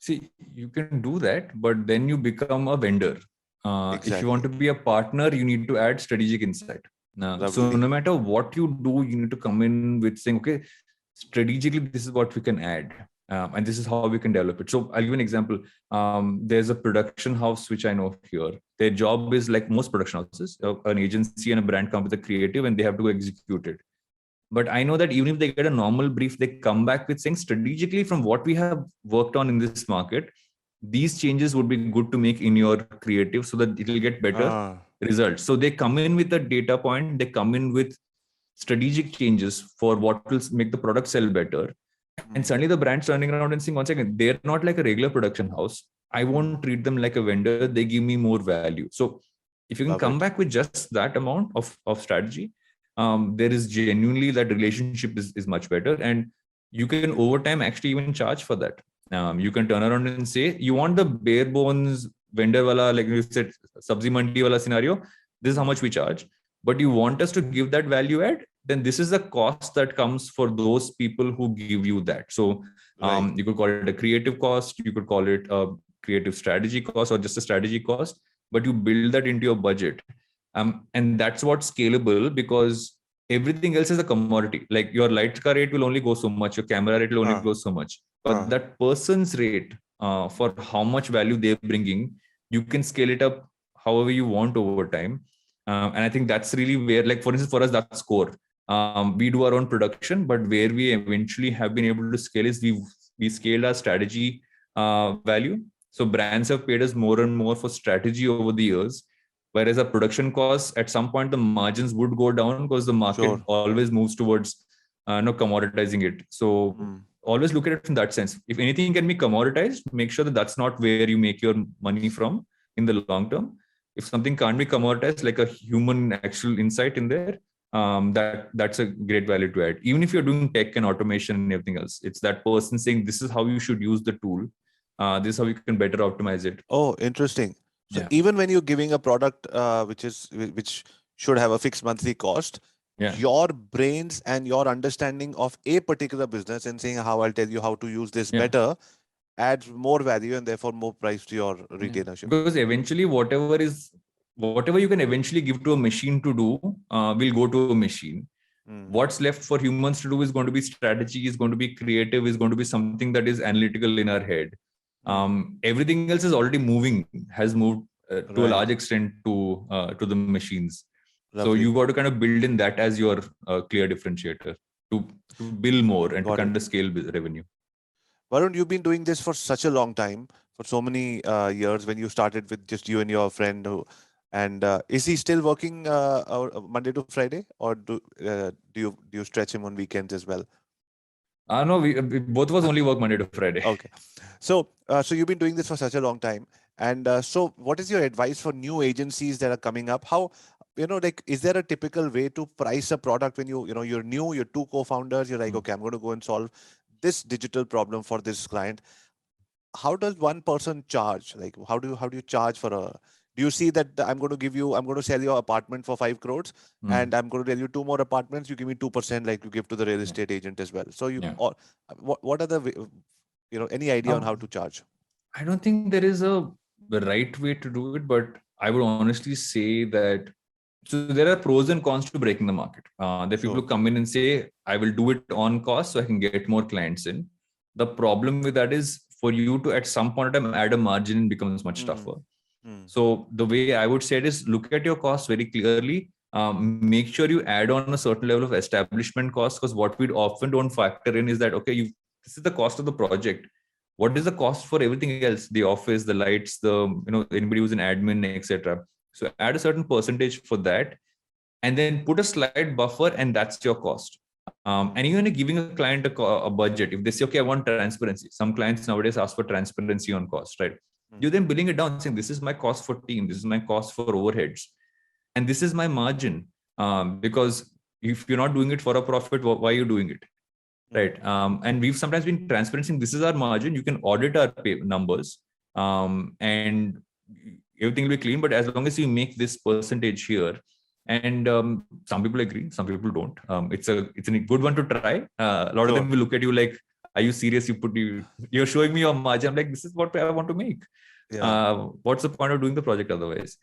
B: See, you can do that, but then you become a vendor. If you want to
A: Exactly.
B: be a partner, you need to add strategic insight. So
A: Lovely.
B: no matter what you do, you need to come in with saying, okay, strategically, this is what we can add. And this is how we can develop it. So I'll give an example. There's a production house, which I know here. Their job is like most production houses, an agency and a brand come with a creative and they have to execute it. But I know that even if they get a normal brief, they come back with saying strategically from what we have worked on in this market, these changes would be good to make in your creative so that it will get better results. So they come in with a data point, they come in with strategic changes for what will make the product sell better. And suddenly the brand's turning around and saying, once again, they're not like a regular production house. I won't treat them like a vendor. They give me more value. So if you can come back with just that amount of strategy, there is genuinely that relationship is much better. And you can over time actually even charge for that. You can turn around and say, you want the bare bones vendor wala, like you said, sabzi mandi wala scenario, this is how much we charge. But you want us to give that value add, then this is the cost that comes for those people who give you that. So you could call it a creative cost, you could call it a creative strategy cost or just a strategy cost, but you build that into your budget. And that's what's scalable because everything else is a commodity. Like your light car rate will only go so much, your camera rate will only go so much. But that person's rate for how much value they're bringing, you can scale it up however you want over time. And I think that's really where, like, for instance, for us, that's core. We do our own production, but where we eventually have been able to scale is we scaled our strategy value. So brands have paid us more and more for strategy over the years. Whereas our production costs, at some point, the margins would go down because the market always moves towards commoditizing it. So always look at it from that sense. If anything can be commoditized, make sure that that's not where you make your money from in the long term. If something can't be commoditized, like a human actual insight in there, that's a great value to add. Even if you're doing tech and automation and everything else, it's that person saying, this is how you should use the tool. This is how you can better optimize it.
A: Oh, interesting. So even when you're giving a product which should have a fixed monthly cost, your brains and your understanding of a particular business and saying how I'll tell you how to use this better adds more value and therefore more price to your retainership.
B: Because eventually whatever you can eventually give to a machine to do will go to a machine. What's left for humans to do is going to be strategy, is going to be creative, is going to be something that is analytical in our head. Everything else is already has moved to a large extent to the machines. Lovely. So you got to kind of build in that as your clear differentiator to build more and to kind of scale revenue.
A: Varun, you've been doing this for such a long time, for so many years. When you started with just you and your friend, is he still working Monday to Friday, or do you stretch him on weekends as well?
B: No, we both of us only work Monday to Friday.
A: Okay, so you've been doing this for such a long time, and so what is your advice for new agencies that are coming up? How, like, is there a typical way to price a product when you're new, you're two co-founders, you're like, okay, I'm going to go and solve this digital problem for this client. How does one person charge? Like, how do you charge for a? Do you see that I'm going to sell your apartment for 5 crores and I'm going to tell you 2 more apartments, you give me 2% like you give to the real estate agent as well. So or what are the, any idea on how to charge?
B: I don't think there is a right way to do it, but I would honestly say that, so there are pros and cons to breaking the market. There are people who come in and say, I will do it on cost so I can get more clients in. The problem with that is for you to at some point in time add a margin becomes much tougher. So the way I would say it is look at your costs very clearly. Make sure you add on a certain level of establishment cost, because what we often don't factor in is that, okay, this is the cost of the project. What is the cost for everything else? The office, the lights, anybody who's an admin, etc. So add a certain percentage for that, and then put a slight buffer, and that's your cost. And even giving a client a budget, if they say, okay, I want transparency. Some clients nowadays ask for transparency on cost, right? You then billing it down, saying this is my cost for team, this is my cost for overheads, and this is my margin. Because if you're not doing it for a profit, why are you doing it? Right. And we've sometimes been transparent saying this is our margin. You can audit our numbers, and everything will be clean. But as long as you make this percentage here, And some people agree, some people don't. It's a good one to try. A lot of
A: Sure.
B: them will look at you like, are you serious? You're showing me your margin. I'm like, this is what I want to make.
A: Yeah.
B: What's the point of doing the project otherwise?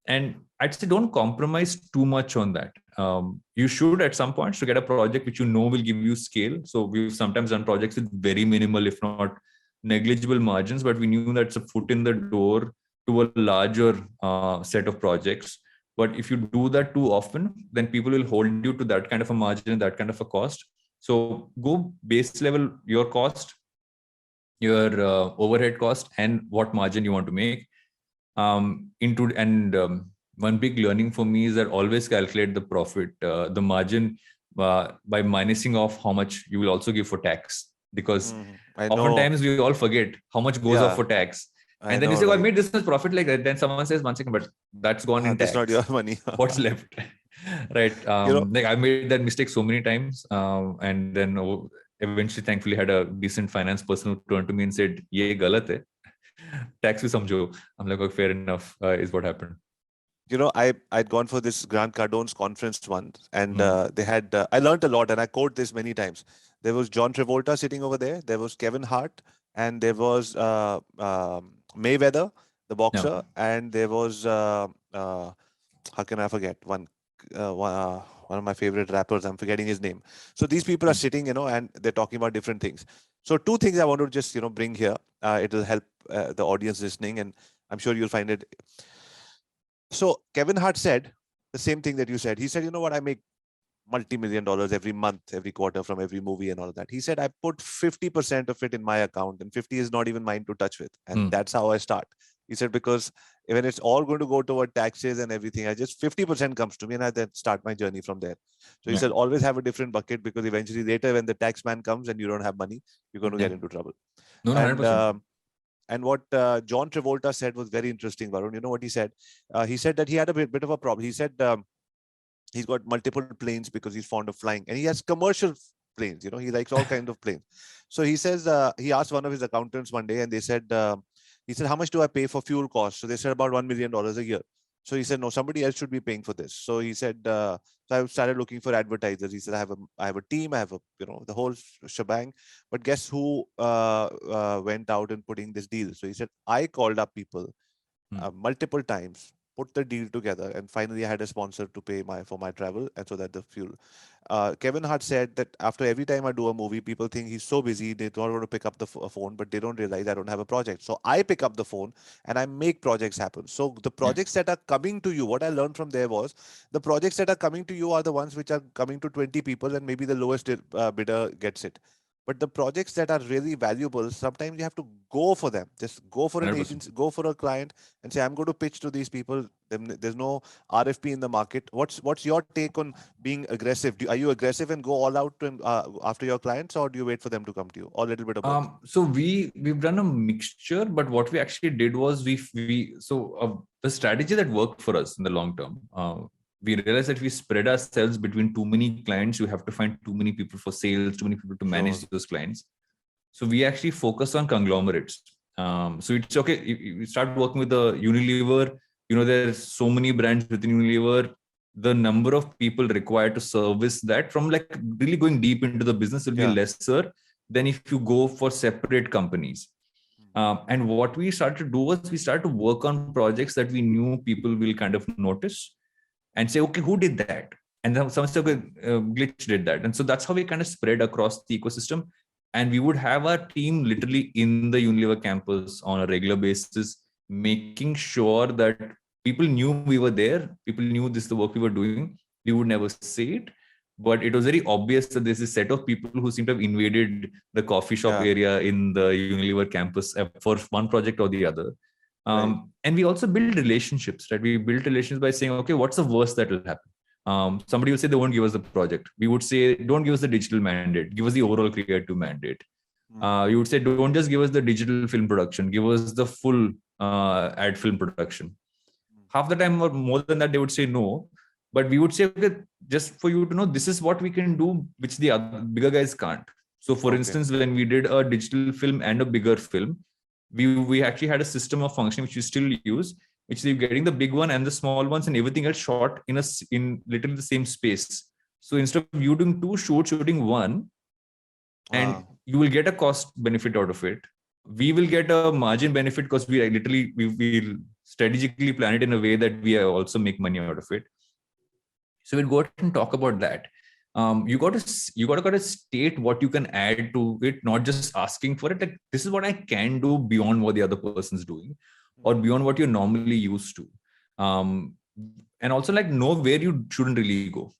B: And I'd say don't compromise too much on that. You should at some points to get a project which you know will give you scale. So we've sometimes done projects with very minimal, if not negligible margins, but we knew that's a foot in the door to a larger set of projects. But if you do that too often, then people will hold you to that kind of a margin, that kind of a cost. So go base level, your cost, your overhead cost, and what margin you want to make. One big learning for me is that always calculate the profit, the margin, by minusing off how much you will also give for tax. Because oftentimes we all forget how much goes off for tax. And then you say, I made this much profit like that. Then someone says, 1 second, but that's gone in tax.
A: That's not your money.
B: What's left? Right. Like I made that mistake so many times. And then eventually, thankfully, had a decent finance person who turned to me and said, ye galat hai. Tax bhi samjho. I'm like, okay, fair enough, is what happened.
A: I'd gone for this Grant Cardone's conference once, and they had, I learned a lot, and I quote this many times. There was John Travolta sitting over there. There was Kevin Hart, and there was Mayweather, the boxer, and there was, how can I forget, one of my favorite rappers. I'm forgetting his name. So these people are sitting, and they're talking about different things. So two things I want to just, bring here. It will help the audience listening, and I'm sure you'll find it. So Kevin Hart said the same thing that you said. He said, you know what, I make multi-million dollars every month, every quarter from every movie and all of that. He said, I put 50% of it in my account, and 50 is not even mine to touch with. And that's how I start. He said, because when it's all going to go toward taxes and everything, I just 50% comes to me, and I then start my journey from there. So he said, always have a different bucket, because eventually later when the tax man comes and you don't have money, you're going to get into trouble.
B: No, 100%.
A: And what John Travolta said was very interesting, Varun. You know what he said? He said that he had a bit of a problem. He said he's got multiple planes because he's fond of flying, and he has commercial planes. He likes all kinds of planes. So he says, he asked one of his accountants one day, and they said, he said, how much do I pay for fuel costs? So they said about $1 million a year. So he said, no, somebody else should be paying for this. So he said, so I started looking for advertisers. He said, I have a team, I have the whole shebang. But guess who went out and putting this deal? So he said, I called up people multiple times, put the deal together, and finally I had a sponsor to pay for my travel, and so that the fuel. Kevin Hart said that after every time I do a movie, people think he's so busy, they don't want to pick up the phone, but they don't realize I don't have a project. So I pick up the phone and I make projects happen. So the projects that are coming to you, what I learned from there was, the projects that are coming to you are the ones which are coming to 20 people, and maybe the lowest bidder gets it. But the projects that are really valuable, sometimes you have to go for them. Just go for an 100%. Agency, go for a client and say, I'm going to pitch to these people. There's no RFP in the market. What's your take on being aggressive? Are you aggressive and go all out after your clients, or do you wait for them to come to you? Or a little bit of both?
B: So we've done a mixture, but what we actually did was the strategy that worked for us in the long term, we realized that we spread ourselves between too many clients. You have to find too many people for sales, too many people to manage those clients. So we actually focus on conglomerates. So it's okay. You start working with the Unilever, there's so many brands within Unilever. The number of people required to service that, from like really going deep into the business, will be lesser than if you go for separate companies. And what we started to do was we started to work on projects that we knew people will kind of notice and say, okay, who did that? And then someone said, okay, Glitch did that. And so that's how we kind of spread across the ecosystem. And we would have our team literally in the Unilever campus on a regular basis, making sure that people knew we were there. People knew this is the work we were doing. We would never say it, but it was very obvious that there's a set of people who seem to have invaded the coffee shop area in the Unilever campus for one project or the other. And we also build relationships, right? We build relations by saying, okay, what's the worst that will happen? Somebody will say they won't give us the project. We would say, don't give us the digital mandate, give us the overall creative mandate. You would say, don't just give us the digital film production, give us the full ad film production. Half the time or more than that, they would say no. But we would say, okay, just for you to know, this is what we can do, which the other bigger guys can't. So for instance, when we did a digital film and a bigger film, we actually had a system of function which we still use, which you're getting the big one and the small ones and everything else shot in literally the same space. So instead of you doing 2 shoots, shooting one, and you will get a cost benefit out of it. We will get a margin benefit because we will strategically plan it in a way that we also make money out of it. So we'll go ahead and talk about that. You got to state what you can add to it, not just asking for it. Like, this is what I can do beyond what the other person's doing, or beyond what you're normally used to. And also, like, know where you shouldn't really go.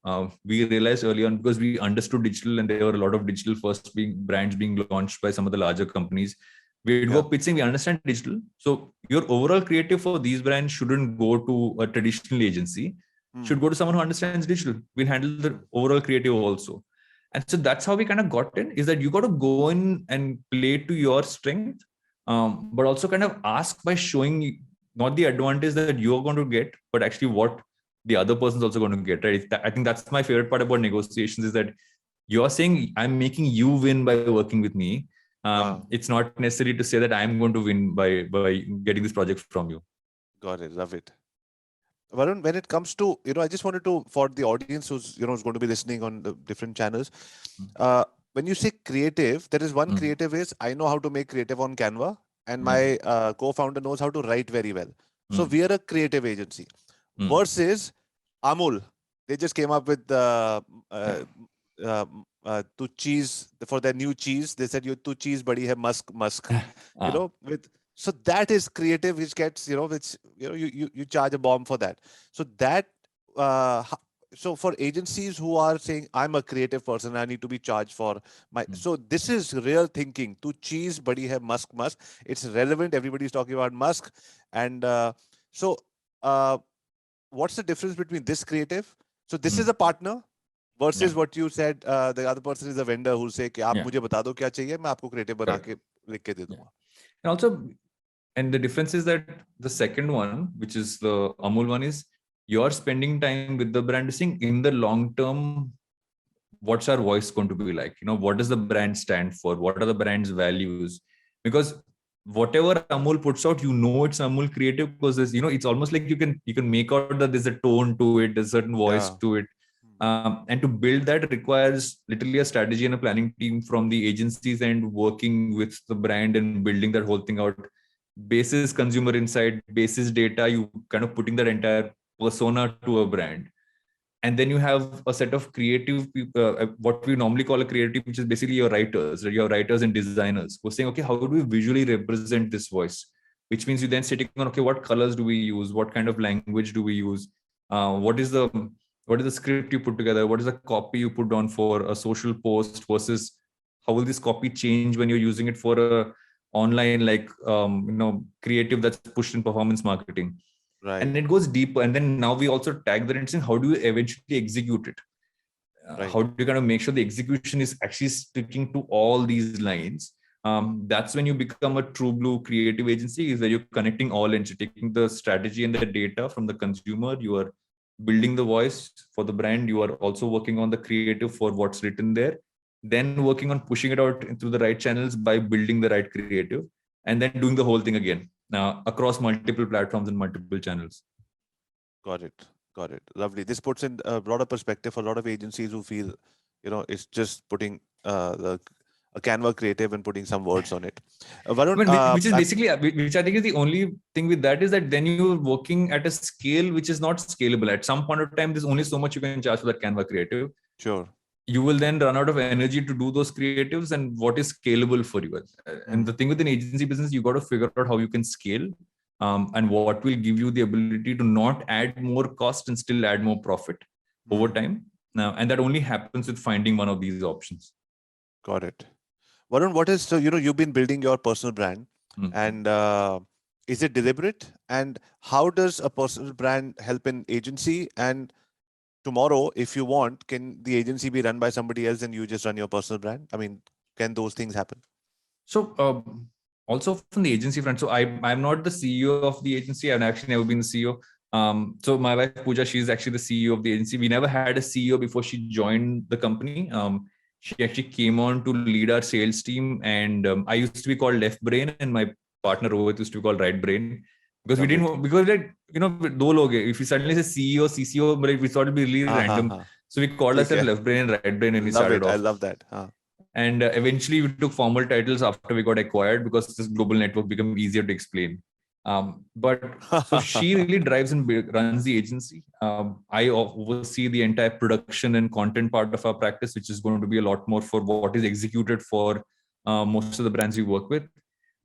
B: We realized early on, because we understood digital and there were a lot of digital first brands being launched by some of the larger companies. We'd go pitching, we understand digital. So your overall creative for these brands shouldn't go to a traditional agency, should go to someone who understands digital. We'll handle the overall creative also. And so that's how we kind of got in, is that you got to go in and play to your strength, but also kind of ask by showing not the advantage that you're going to get, but actually what the other person's also going to get, right? I think that's my favorite part about negotiations, is that you're saying, I'm making you win by working with me. It's not necessary to say that I'm going to win by getting this project from you.
A: Got it. Love it. Varun, when it comes to, I just wanted to, for the audience who's going to be listening on the different channels, when you say creative, there is one creative is, I know how to make creative on Canva, and my co-founder knows how to write very well. So we are a creative agency. Versus Amul, they just came up with to cheese, for their new cheese. They said, "You to cheese badi hai musk." So that is creative, which gets, which you charge a bomb for that. So that so for agencies who are saying, I'm a creative person, I need to be charged for my, so this is real thinking. To cheese badi hai musk. It's relevant. Everybody's talking about musk, and what's the difference between this creative? So this is a partner versus what you said, the other person is a vendor who'll say, "Aap mujhe bata do kya chahiye, main aapko creative bana ke likh ke de dunga."
B: And also, and the difference is that the second one, which is the Amul one, is you're spending time with the brand, saying in the long term, what's our voice going to be like? What does the brand stand for? What are the brand's values? Because whatever Amul puts out, it's Amul creative, because it's almost like you can make out that there's a tone to it, there's a certain voice to it. And to build that requires literally a strategy and a planning team from the agencies and working with the brand and building that whole thing out. Basis consumer insight, basis data, you kind of putting that entire persona to a brand. And then you have a set of creative people, what we normally call a creative, which is basically your writers and designers, who are saying, okay, how do we visually represent this voice? Which means you then sitting on, okay, what colors do we use? What kind of language do we use? What is the script you put together? What is the copy you put on for a social post versus how will this copy change when you're using it for a online, like, creative that's pushed in performance marketing? Right. And it goes deeper. And then now we also tag that and saying, how do you eventually execute it? Right. How do you kind of make sure the execution is actually sticking to all these lines? That's when you become a true blue creative agency, is where you're connecting all ends, taking the strategy and the data from the consumer. You are building the voice for the brand. You are also working on the creative for what's written there, then working on pushing it out through the right channels by building the right creative, and then doing the whole thing again. Now across multiple platforms and multiple channels.
A: Got it. Lovely. This puts in a broader perspective for a lot of agencies who feel, it's just putting a Canva creative and putting some words on it.
B: Varun, which is basically, which I think is the only thing with that, is that then you're working at a scale which is not scalable. At some point of time, there's only so much you can charge for that Canva creative.
A: Sure.
B: You will then run out of energy to do those creatives, and what is scalable for you. And the thing with an agency business, you got to figure out how you can scale, and what will give you the ability to not add more cost and still add more profit over time. Now, and that only happens with finding one of these options.
A: Got it. Varun, so you've been building your personal brand, and is it deliberate? And how does a personal brand help an agency? And tomorrow, if you want, can the agency be run by somebody else and you just run your personal brand? I mean, can those things happen?
B: So also from the agency front, so I'm not the CEO of the agency. I've actually never been the CEO. So my wife Pooja, she's actually the CEO of the agency. We never had a CEO before she joined the company. She actually came on to lead our sales team, and I used to be called left brain, and my partner Rohit used to be called right brain. because we didn't, because like, do log if we suddenly say CEO, CCO, but we thought it'd be really random. So we called ourselves left brain and right brain, and we started off.
A: I love that.
B: And eventually we took formal titles after we got acquired because this global network became easier to explain. But so she really drives and runs the agency. I oversee the entire production and content part of our practice, which is going to be a lot more for what is executed for most of the brands we work with.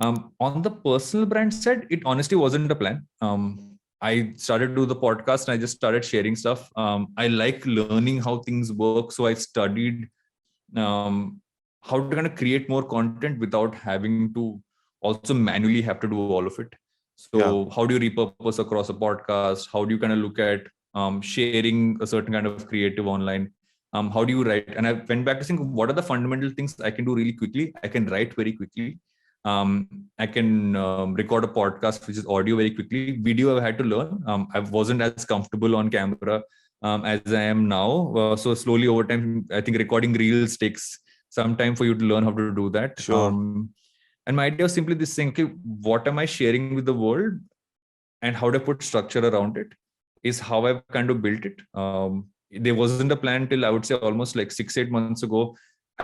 B: On the personal brand side, it honestly wasn't a plan. I started to do the podcast and I just started sharing stuff. I like learning how things work. So I studied how to kind of create more content without having to also manually have to do all of it. So how do you repurpose across a podcast? How do you kind of look at sharing a certain kind of creative online? How do you write? And I went back to think, what are the fundamental things I can do really quickly? I can write very quickly. I can record a podcast, which is audio, very quickly. Video, I had to learn. I wasn't as comfortable on camera as I am now. So slowly over time, I think recording reels takes some time for you to learn how to do that.
A: Sure.
B: And my idea was simply this thing, okay, what am I sharing with the world and how do I put structure around it is how I've kind of built it. There wasn't a plan till I would say almost like 6-8 months ago.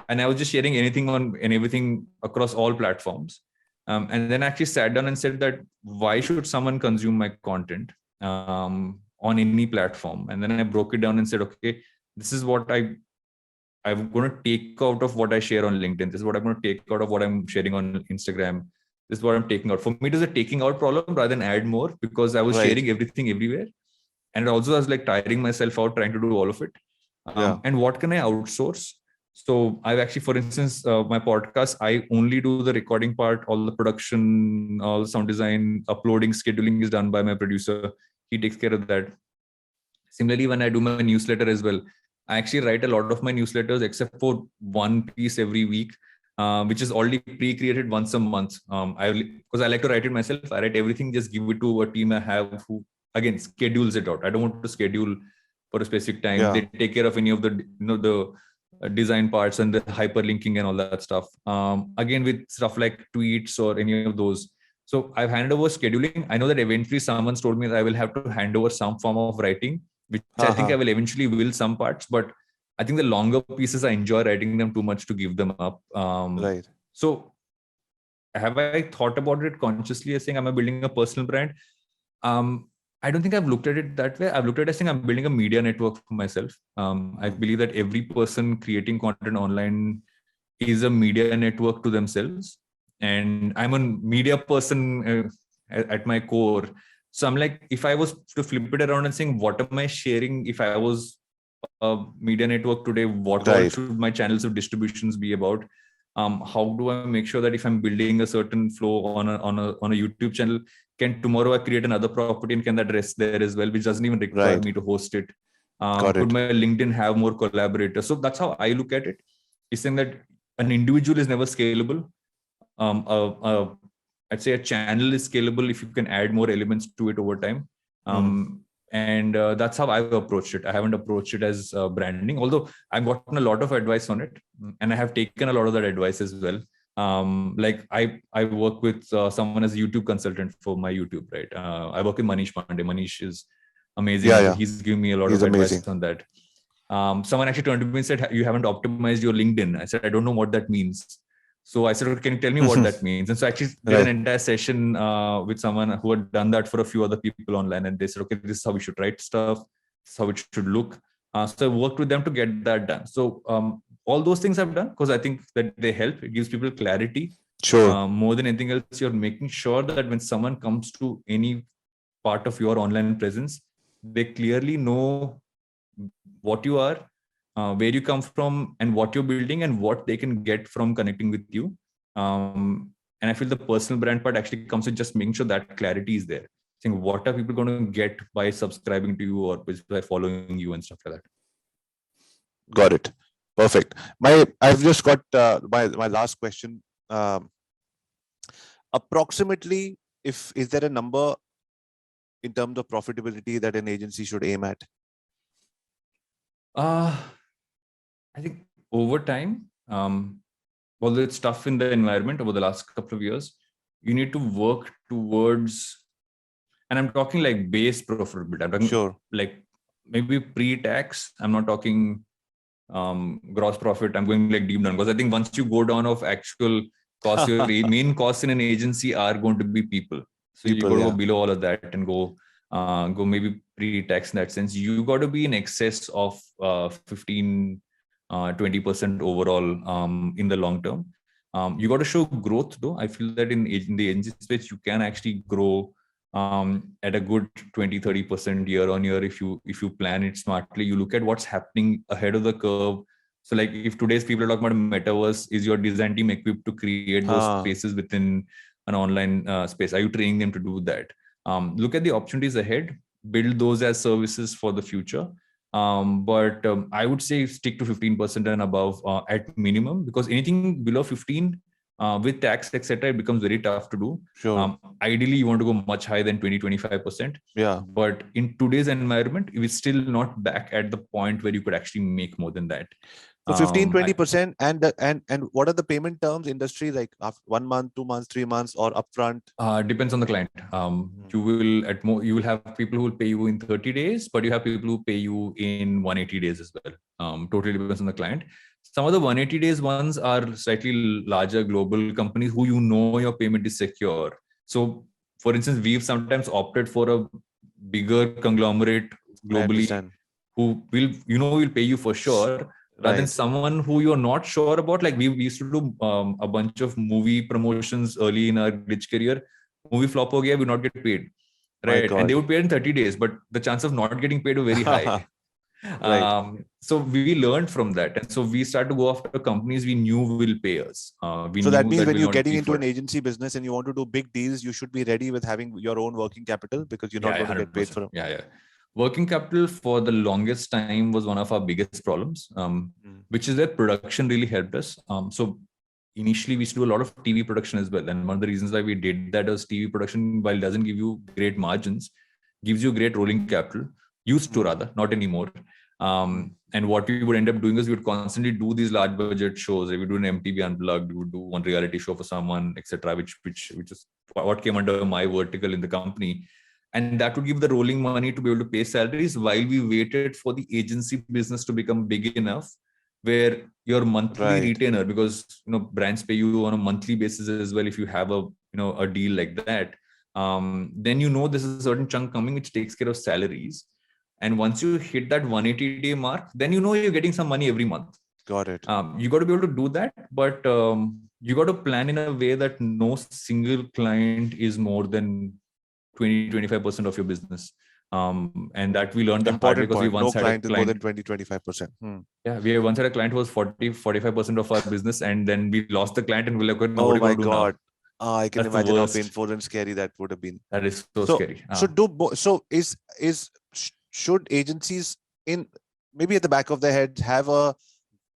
B: And I was just sharing anything on and everything across all platforms. And then I actually sat down and said that why should someone consume my content on any platform? And then I broke it down and said, okay, this is what I'm going to take out of what I share on LinkedIn. This is what I'm going to take out of what I'm sharing on Instagram. This is what I'm taking out. For me, it was a taking out problem rather than add more, because I was sharing everything everywhere. And also I was like tiring myself out trying to do all of it. And what can I outsource? So I've actually, for instance, my podcast, I only do the recording part, all the production, all the sound design, uploading, scheduling is done by my producer. He takes care of that. Similarly, when I do my newsletter as well, I actually write a lot of my newsletters except for one piece every week, which is already pre-created once a month. Because I like to write it myself. I write everything, just give it to a team I have who, again, schedules it out. I don't want to schedule for a specific time. They take care of any of the, the design parts and the hyperlinking and all that stuff. Again, with stuff like tweets or any of those. So I've handed over scheduling. I know that eventually someone's told me that I will have to hand over some form of writing, which I think I will eventually will some parts, but I think the longer pieces, I enjoy writing them too much to give them up. So have I thought about it consciously as saying, am I building a personal brand? I don't think I've looked at it that way. I've looked at it as saying I'm building a media network for myself. I believe that every person creating content online is a media network to themselves. And I'm a media person at my core. So I'm like, if I was to flip it around and saying, what am I sharing? If I was a media network today, what should my channels of distributions be about? How do I make sure that if I'm building a certain flow on a YouTube channel, can tomorrow I create another property and can that rest there as well, which doesn't even require me to host it? Could my LinkedIn have more collaborators? So that's how I look at it. It's saying that an individual is never scalable. I'd say a channel is scalable if you can add more elements to it over time. And that's how I've approached it. I haven't approached it as branding, although I've gotten a lot of advice on it, and I have taken a lot of that advice as well. Like I work with someone as a YouTube consultant for my YouTube, right? I work with Manish Pandey. Manish is amazing. He's giving me a lot of advice on that. Someone actually turned to me and said, you haven't optimized your LinkedIn. I said, I don't know what that means. So I said, can you tell me what that means? And so I actually did an entire session with someone who had done that for a few other people online. And they said, okay, this is how we should write stuff. This is how it should look. So I worked with them to get that done. So all those things I've done because I think that they help. It gives people clarity. More than anything else, you're making sure that when someone comes to any part of your online presence, they clearly know what you are, where you come from, and what you're building, and what they can get from connecting with you. And I feel the personal brand part actually comes with just making sure that clarity is there. Saying what are people going to get by subscribing to you or by following you and stuff like that.
A: Got it. Perfect. I've just got my last question. Approximately, is there a number in terms of profitability that an agency should aim at?
B: I think over time, although it's tough in the environment over the last couple of years, you need to work towards And I'm talking like base profitability. I'm talking
A: Sure.
B: like maybe pre-tax. I'm not talking gross profit. I'm going like deep down, because I think once you go down of actual costs, your main costs in an agency are going to be people. So you got to go below all of that and go maybe pre-tax in that sense. You got to be in excess of 15, 20% overall in the long term. You got to show growth though. I feel that in the agency space, you can actually grow at a good 20-30% year on year if you plan it smartly. You look at what's happening ahead of the curve. So like if today's people are talking about metaverse, is your design team equipped to create those spaces within an online space? Are you training them to do that? Look at the opportunities ahead, build those as services for the future. But I would say stick to 15% and above at minimum, because anything below 15 with tax, etc., it becomes very tough to do.
A: Sure.
B: Ideally, you want to go much higher than 20-25%.
A: Yeah.
B: But in today's environment, we're still not back at the point where you could actually make more than that.
A: So 15-20%, and what are the payment terms industry, like after 1 month, 2 months, 3 months, or upfront?
B: Depends on the client. You will have people who will pay you in 30 days, but you have people who pay you in 180 days as well. Totally depends on the client. Some of the 180 days ones are slightly larger global companies who your payment is secure. So, for instance, we've sometimes opted for a bigger conglomerate globally who will pay you for sure. Rather than someone who you're not sure about. Like we used to do a bunch of movie promotions early in our glitch career. Movie flop ho gaya, we not get paid. Right. And they would pay in 30 days, but the chance of not getting paid were very high. So we learned from that. And so we started to go after companies we knew will pay us.
A: So that means when you're getting into an agency business and you want to do big deals, you should be ready with having your own working capital, because you're not going to get paid for it.
B: Working capital for the longest time was one of our biggest problems, which is where production really helped us. So initially we used to do a lot of TV production as well. And one of the reasons why we did that was TV production, while it doesn't give you great margins, gives you great rolling capital, used to rather, not anymore. And what we would end up doing is we would constantly do these large budget shows. We would do an MTV Unplugged, we would do one reality show for someone, etc., which is what came under my vertical in the company. And that would give the rolling money to be able to pay salaries while we waited for the agency business to become big enough where your monthly retainer, because brands pay you on a monthly basis as well if you have a deal like that. Then there's a certain chunk coming which takes care of salaries. And once you hit that 180-day mark, then you're getting some money every month.
A: Got it.
B: You got to be able to do that, but you got to plan in a way that no single client is more than 20-25% of your business. And that we learned the hard way, because we once had a client
A: more than 20-25%.
B: Yeah, we once had a client who was 40-45% of our business, and then we lost the client and we're like,
A: oh my God. I can imagine how painful and scary that would have been.
B: That is so scary.
A: Should agencies maybe at the back of their heads have a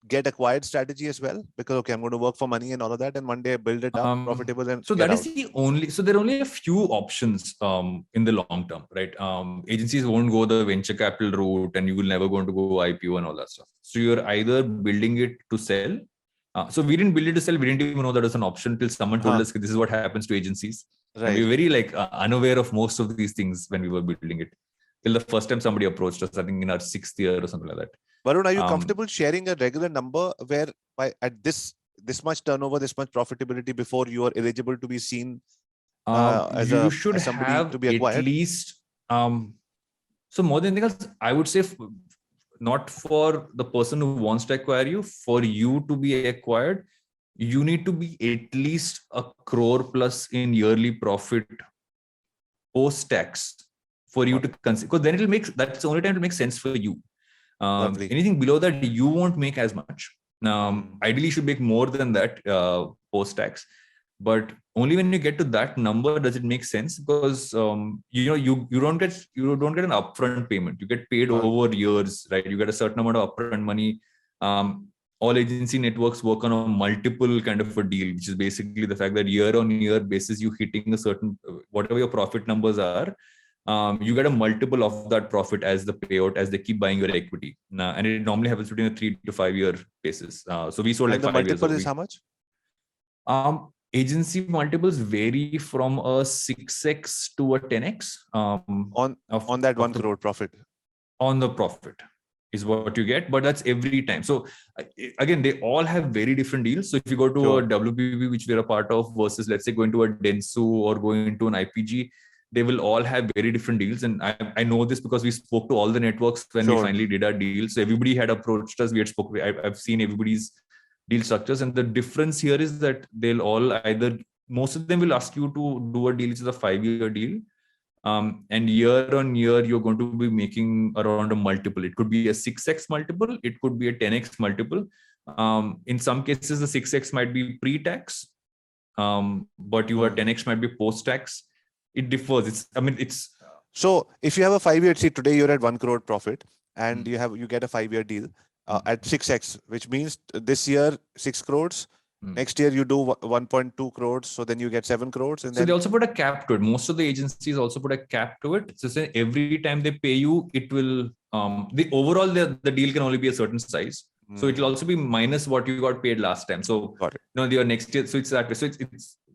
A: get acquired strategy as well? Because I'm going to work for money and all of that, and one day build it up profitable and
B: so that is the only. So there are only a few options in the long term, right? Agencies won't go the venture capital route, and you will never going to go IPO and all that stuff. So you're either building it to sell. So we didn't build it to sell. We didn't even know that was an option until someone told us this is what happens to agencies. Right. And we were very unaware of most of these things when we were building it. Till the first time somebody approached us, I think in our 6th year or something like that.
A: Varun, are you comfortable sharing a regular number where at this much turnover, this much profitability before you are eligible to be seen as somebody to be acquired?
B: At least, so more than anything else, I would say not for the person who wants to acquire you, for you to be acquired, you need to be at least 1 crore plus in yearly profit post-tax for you to consider, because then that's the only time it makes sense for you. Anything below that, you won't make as much. Ideally, you should make more than that post-tax, but only when you get to that number does it make sense, because you don't get an upfront payment. You get paid over years, right? You get a certain amount of upfront money. All agency networks work on a multiple kind of a deal, which is basically the fact that year on year basis, you hitting a certain whatever your profit numbers are. You get a multiple of that profit as the payout as they keep buying your equity. And it normally happens between a 3 to 5 year basis. So we sold like 5 years.
A: The multiple is how much?
B: agency multiples vary from a 6x to a 10x
A: on that 1 crore profit.
B: On the profit is what you get, but that's every time. So again, they all have very different deals. So if you go to a WPB, which we're a part of, versus let's say going to a Dentsu or going to an IPG, they will all have very different deals. And I know this because we spoke to all the networks when we finally did our deal. So everybody had approached us. We had spoken. I've seen everybody's deal structures, and the difference here is that they'll all either, most of them will ask you to do a deal which is a 5-year deal. And year on year, you're going to be making around a multiple. It could be a 6x multiple. It could be a 10x multiple. In some cases, the 6x might be pre-tax, but your 10x might be post-tax. It differs. It's.
A: So if you have a 5-year, see today you're at 1 crore profit, and you get a 5-year deal at 6x, which means this year 6 crores. Next year you do 1.2 crores, so then you get 7 crores. And
B: so they also put a cap to it. Most of the agencies also put a cap to it. So say every time they pay you, it will the overall the deal can only be a certain size. So it will also be minus what you got paid last time. So your next year. So it's that way. So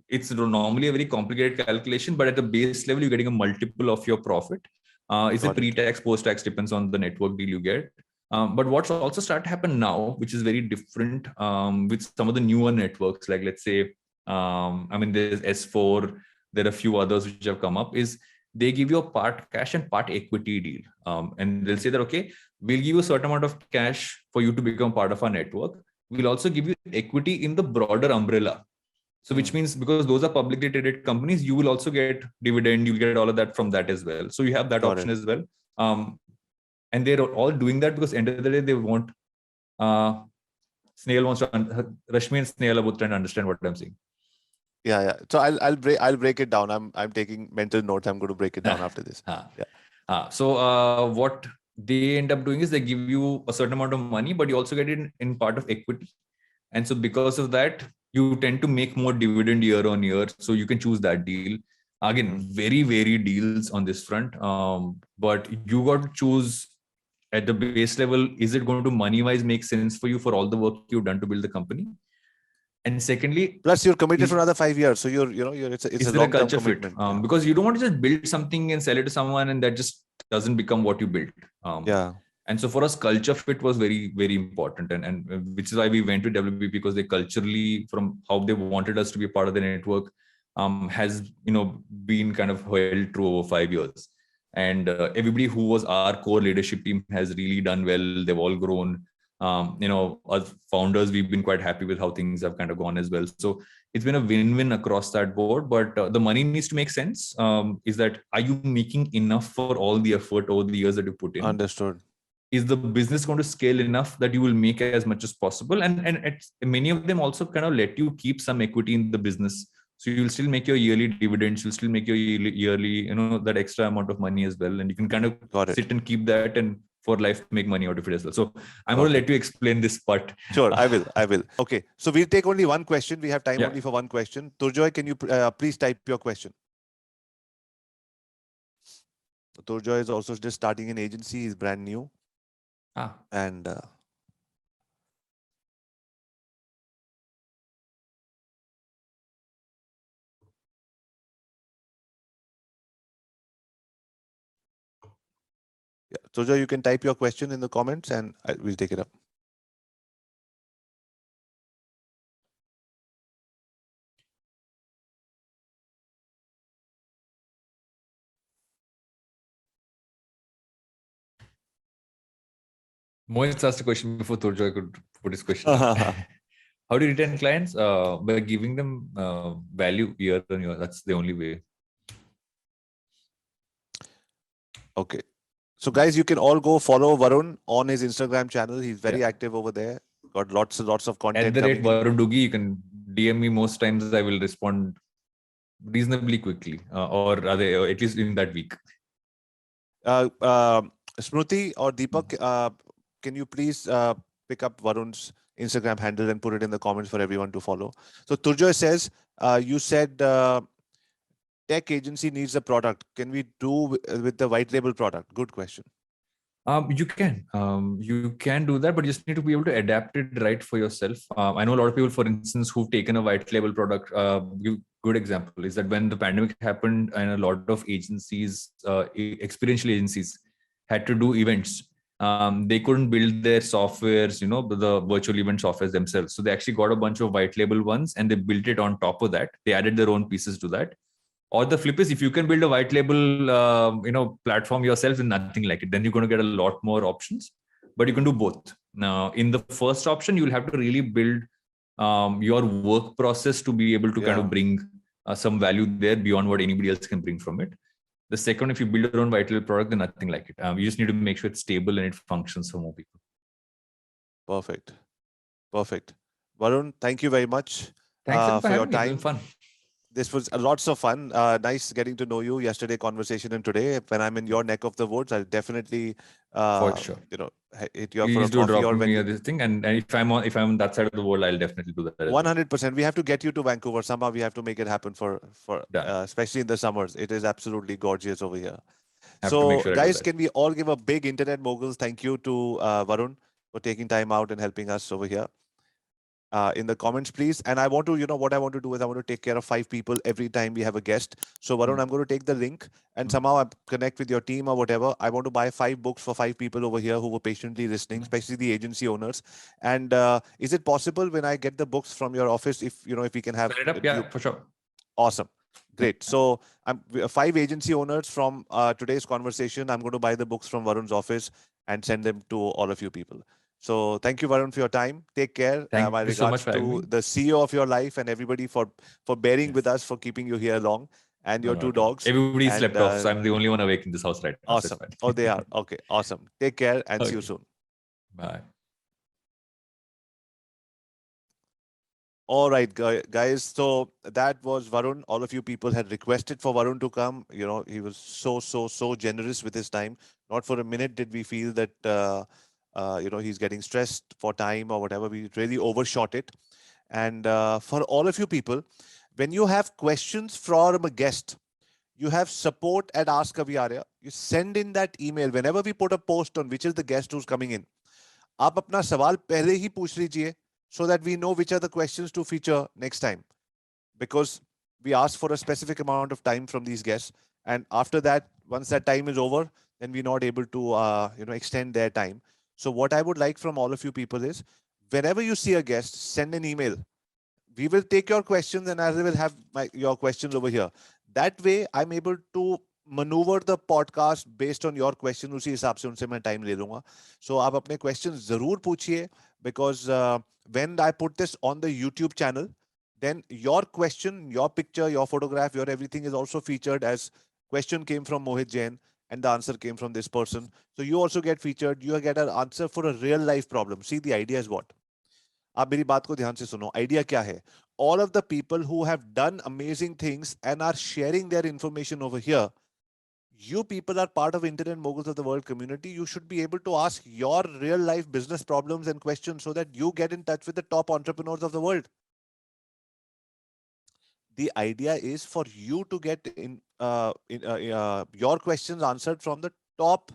B: it's normally a very complicated calculation, but at the base level, you're getting a multiple of your profit. Is it pre-tax, post-tax, depends on the network deal you get. But what's also started to happen now, which is very different with some of the newer networks, like let's say, there's S4, there are a few others which have come up, is they give you a part cash and part equity deal. And they'll say that, okay, we'll give you a certain amount of cash for you to become part of our network. We'll also give you equity in the broader umbrella. So which means because those are publicly traded companies, you will also get dividend, you'll get all of that from that as well. So you have that option as well. And they're all doing that because end of the day, they want, Snail wants to, Rashmi and Snail are both trying to understand what I'm saying.
A: Yeah. So I'll break it down. I'm taking mental notes. I'm going to break it down after this.
B: So what they end up doing is they give you a certain amount of money, but you also get it in part of equity. And so because of that, you tend to make more dividend year on year. So you can choose that deal. Again, very, very deals on this front. But you got to choose at the base level, is it going to money-wise make sense for you for all the work you've done to build the company? And secondly,
A: plus you're committed for another 5 years. So it's a long-term commitment.
B: Because you don't want to just build something and sell it to someone and that just doesn't become what you built. And so for us, culture fit was very, very important. And which is why we went to WPP, because they culturally, from how they wanted us to be a part of the network, has been kind of held true over 5 years. And everybody who was our core leadership team has really done well. They've all grown. As founders, we've been quite happy with how things have kind of gone as well. So it's been a win-win across that board. But the money needs to make sense. Is that, are you making enough for all the effort over the years that you put in?
A: Understood.
B: Is the business going to scale enough that you will make as much as possible? And many of them also kind of let you keep some equity in the business. So you'll still make your yearly dividends, you'll still make your yearly, that extra amount of money as well. And you can kind of sit and keep that and for life make money out of it as well. So I'm going to let you explain this part.
A: Sure, I will. Okay. So we'll take only one question. We have time only for one question. Turjoy, can you please type your question? Turjoy is also just starting an agency. He's brand new. And Turjoy, you can type your question in the comments and we'll take it up.
B: Mohit asked a question before Turjoy could put his question. How do you retain clients? By giving them value year on year. That's the only way.
A: Okay. So guys, you can all go follow Varun on his Instagram channel. He's very active over there. Got lots of content.
B: At the rate Varun Duggirala, you can DM me. Most times I will respond reasonably quickly, or rather, at least in that week.
A: Smruti or Deepak, can you please pick up Varun's Instagram handle and put it in the comments for everyone to follow? So Turjoy says, you said tech agency needs a product. Can we do with the white label product? Good question.
B: You can do that, but you just need to be able to adapt it right for yourself. I know a lot of people, for instance, who've taken a white label product. Good example is that when the pandemic happened and a lot of agencies, experiential agencies, had to do events, they couldn't build their softwares, the virtual event softwares themselves. So they actually got a bunch of white label ones and they built it on top of that. They added their own pieces to that. Or the flip is, if you can build a white label platform yourself, and nothing like it, then you're going to get a lot more options. But you can do both. Now in the first option, you'll have to really build your work process to be able to kind of bring some value there beyond what anybody else can bring from it. The second, if you build your own white label product, then nothing like it. You just need to make sure it's stable and it functions for more people.
A: Perfect. Varun, thank you very much
B: Thanks
A: for your
B: having me. It's
A: time.
B: been fun.
A: This was lots of fun. Nice getting to know you yesterday, conversation, and today. When I'm in your neck of the woods, I'll definitely,
B: For sure.
A: hit you up for a
B: Please do
A: coffee
B: drop
A: or when
B: me this thing, and if I'm on that side of the world, I'll definitely do that.
A: 100%. We have to get you to Vancouver somehow. We have to make it happen for
B: Done.
A: especially in the summers. It is absolutely gorgeous over here.
B: Have to make
A: So,
B: sure I do
A: guys,
B: that.
A: can we all give a big Internet Moguls thank you to Varun for taking time out and helping us over here? In the comments, please. And I want to, what I want to do is I want to take care of 5 people every time we have a guest. So, Varun, I'm going to take the link and somehow I connect with your team or whatever. I want to buy 5 books for 5 people over here who were patiently listening, especially the agency owners. And is it possible when I get the books from your office, if we can have
B: Set it up, yeah, for sure.
A: Awesome. Great. So I'm 5 agency owners from today's conversation. I'm going to buy the books from Varun's office and send them to all of you people. So thank you, Varun, for your time. Take care.
B: Thank
A: My
B: you so much
A: regards
B: for having
A: to
B: me.
A: the CEO of your life and everybody for bearing with us, for keeping you here long, and your 2 dogs.
B: Everybody
A: And
B: slept off, so I'm the only one awake in this house right now. So it's
A: awesome.
B: fine.
A: Oh, they are. Okay. Awesome. Take care and see you
B: Okay.
A: soon.
B: Bye.
A: All right, guys. So that was Varun. All of you people had requested for Varun to come. He was so generous with his time. Not for a minute did we feel that, he's getting stressed for time or whatever. We really overshot it. And for all of you people, when you have questions from a guest, you have support at Ask Avi Arya. You send in that email whenever we put a post on which is the guest who's coming in. आप अपना सवाल पहले ही पूछ लीजिए, so that we know which are the questions to feature next time, because we ask for a specific amount of time from these guests, and after that, once that time is over, then we're not able to extend their time. So what I would like from all of you people is, whenever you see a guest, send an email. We will take your questions and I will have your questions over here. That way I'm able to maneuver the podcast based on your question. उसी हिसाब से उनसे मैं time ले लूंगा. So आप अपने questions जरूर पूछिए, because when I put this on the YouTube channel, then your question, your picture, your photograph, your everything is also featured as question came from Mohit Jain and the answer came from this person. So you also get featured. You get an answer for a real life problem. See, the idea is what? आप मेरी बात को ध्यान से सुनो. Idea क्या है? All of the people who have done amazing things and are sharing their information over here, you people are part of Internet Moguls of the World community. You should be able to ask your real life business problems and questions so that you get in touch with the top entrepreneurs of the world. The idea is for you to get your questions answered from the top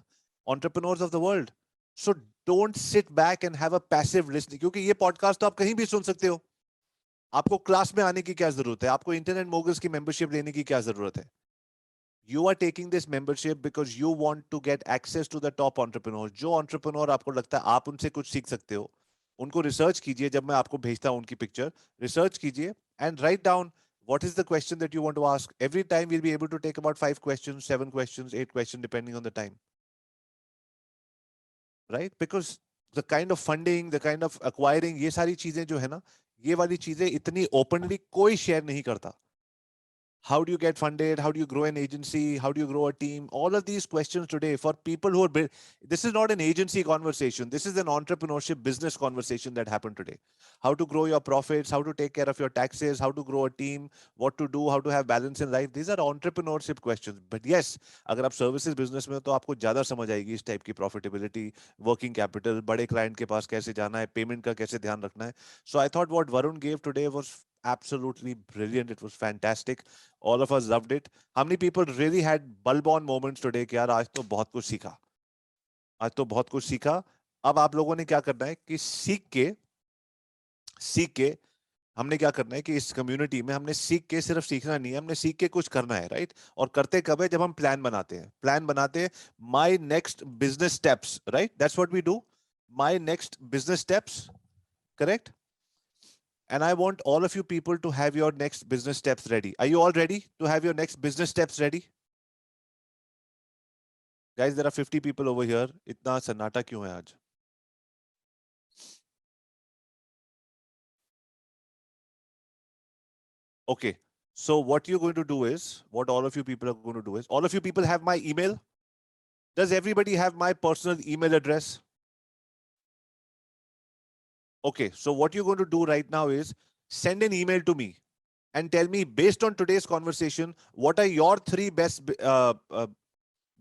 A: entrepreneurs of the world. So don't sit back and have a passive listening, क्योंकि ये podcast तो आप कहीं भी सुन सकते हो. आपको class में आने की क्या जरूरत है? आपको इंटरनेट मोगल्स की मेंबरशिप लेने की क्या जरूरत है? You are taking this membership because you want to get access to the top entrepreneurs. जो entrepreneur आपको लगता है आप उनसे कुछ सीख सकते हो, उनको रिसर्च कीजिए. जब मैं आपको भेजता हूं उनकी पिक्चर, रिसर्च कीजिए and write down what is the question that you want to ask. Every time we'll be able to take about 5 questions, 7 questions, 8 questions, depending on the time. Right? Because the kind of funding, the kind of acquiring, ये सारी चीजें जो है ना, ये वाली चीजें इतनी openly कोई share नहीं करता. How do you get funded? How do you grow an agency? How do you grow a team? All of these questions today for people who are this is not an agency conversation. This is an entrepreneurship business conversation that happened today. How to grow your profits, how to take care of your taxes, how to grow a team, what to do, how to have balance in life. These are entrepreneurship questions. But yes, अगर आप services business में हो तो आपको ज़्यादा समझ आएगी इस type की profitability, working capital, बड़े client के पास कैसे जाना है, payment का कैसे ध्यान रखना है. So I thought what Varun gave today was absolutely brilliant. It was fantastic. All of us loved it. How many people really had bulb on moments today कि यार आज तो बहुत कुछ सीखा? आज तो बहुत कुछ सीखा. अब आप लोगों ने क्या करना है कि सीख के हमने क्या करना है कि इस कम्युनिटी में हमने सीख के सिर्फ सीखना नहीं है, हमने सीख के कुछ करना है, राइट? और करते कब है? जब हम प्लान बनाते हैं. My next business steps, right? That's what we do. My next business steps, correct? And I want all of you people to have your next business steps ready. Are you all ready to have your next business steps ready? Guys, there are 50 people over here. इतना सन्नाटा क्यों है आज? Okay. So what you're going to do is, what all of you people are going to do is, all of you people have my email. Does everybody have my personal email address? Okay. So what you're going to do right now is send an email to me and tell me, based on today's conversation, what are your three best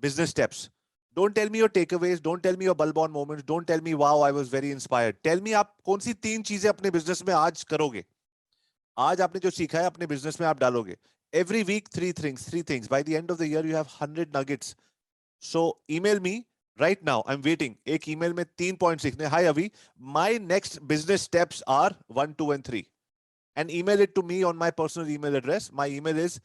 A: business steps? Don't tell me your takeaways. Don't tell me your bulb-on moments. Don't tell me, wow, I was very inspired. Tell me आप कौन सी 3 चीजें अपने business में आज करोगे. आज आपने जो सीखा है अपने बिजनेस में आप डालोगे. Every week, three things. By the end of the year, you have 100 nuggets. So email me right now. I'm waiting. एक email में 3 points लिखने. Hi Avi, my next business steps are 1, 2, and 3. And email it to me on my personal email address. My email is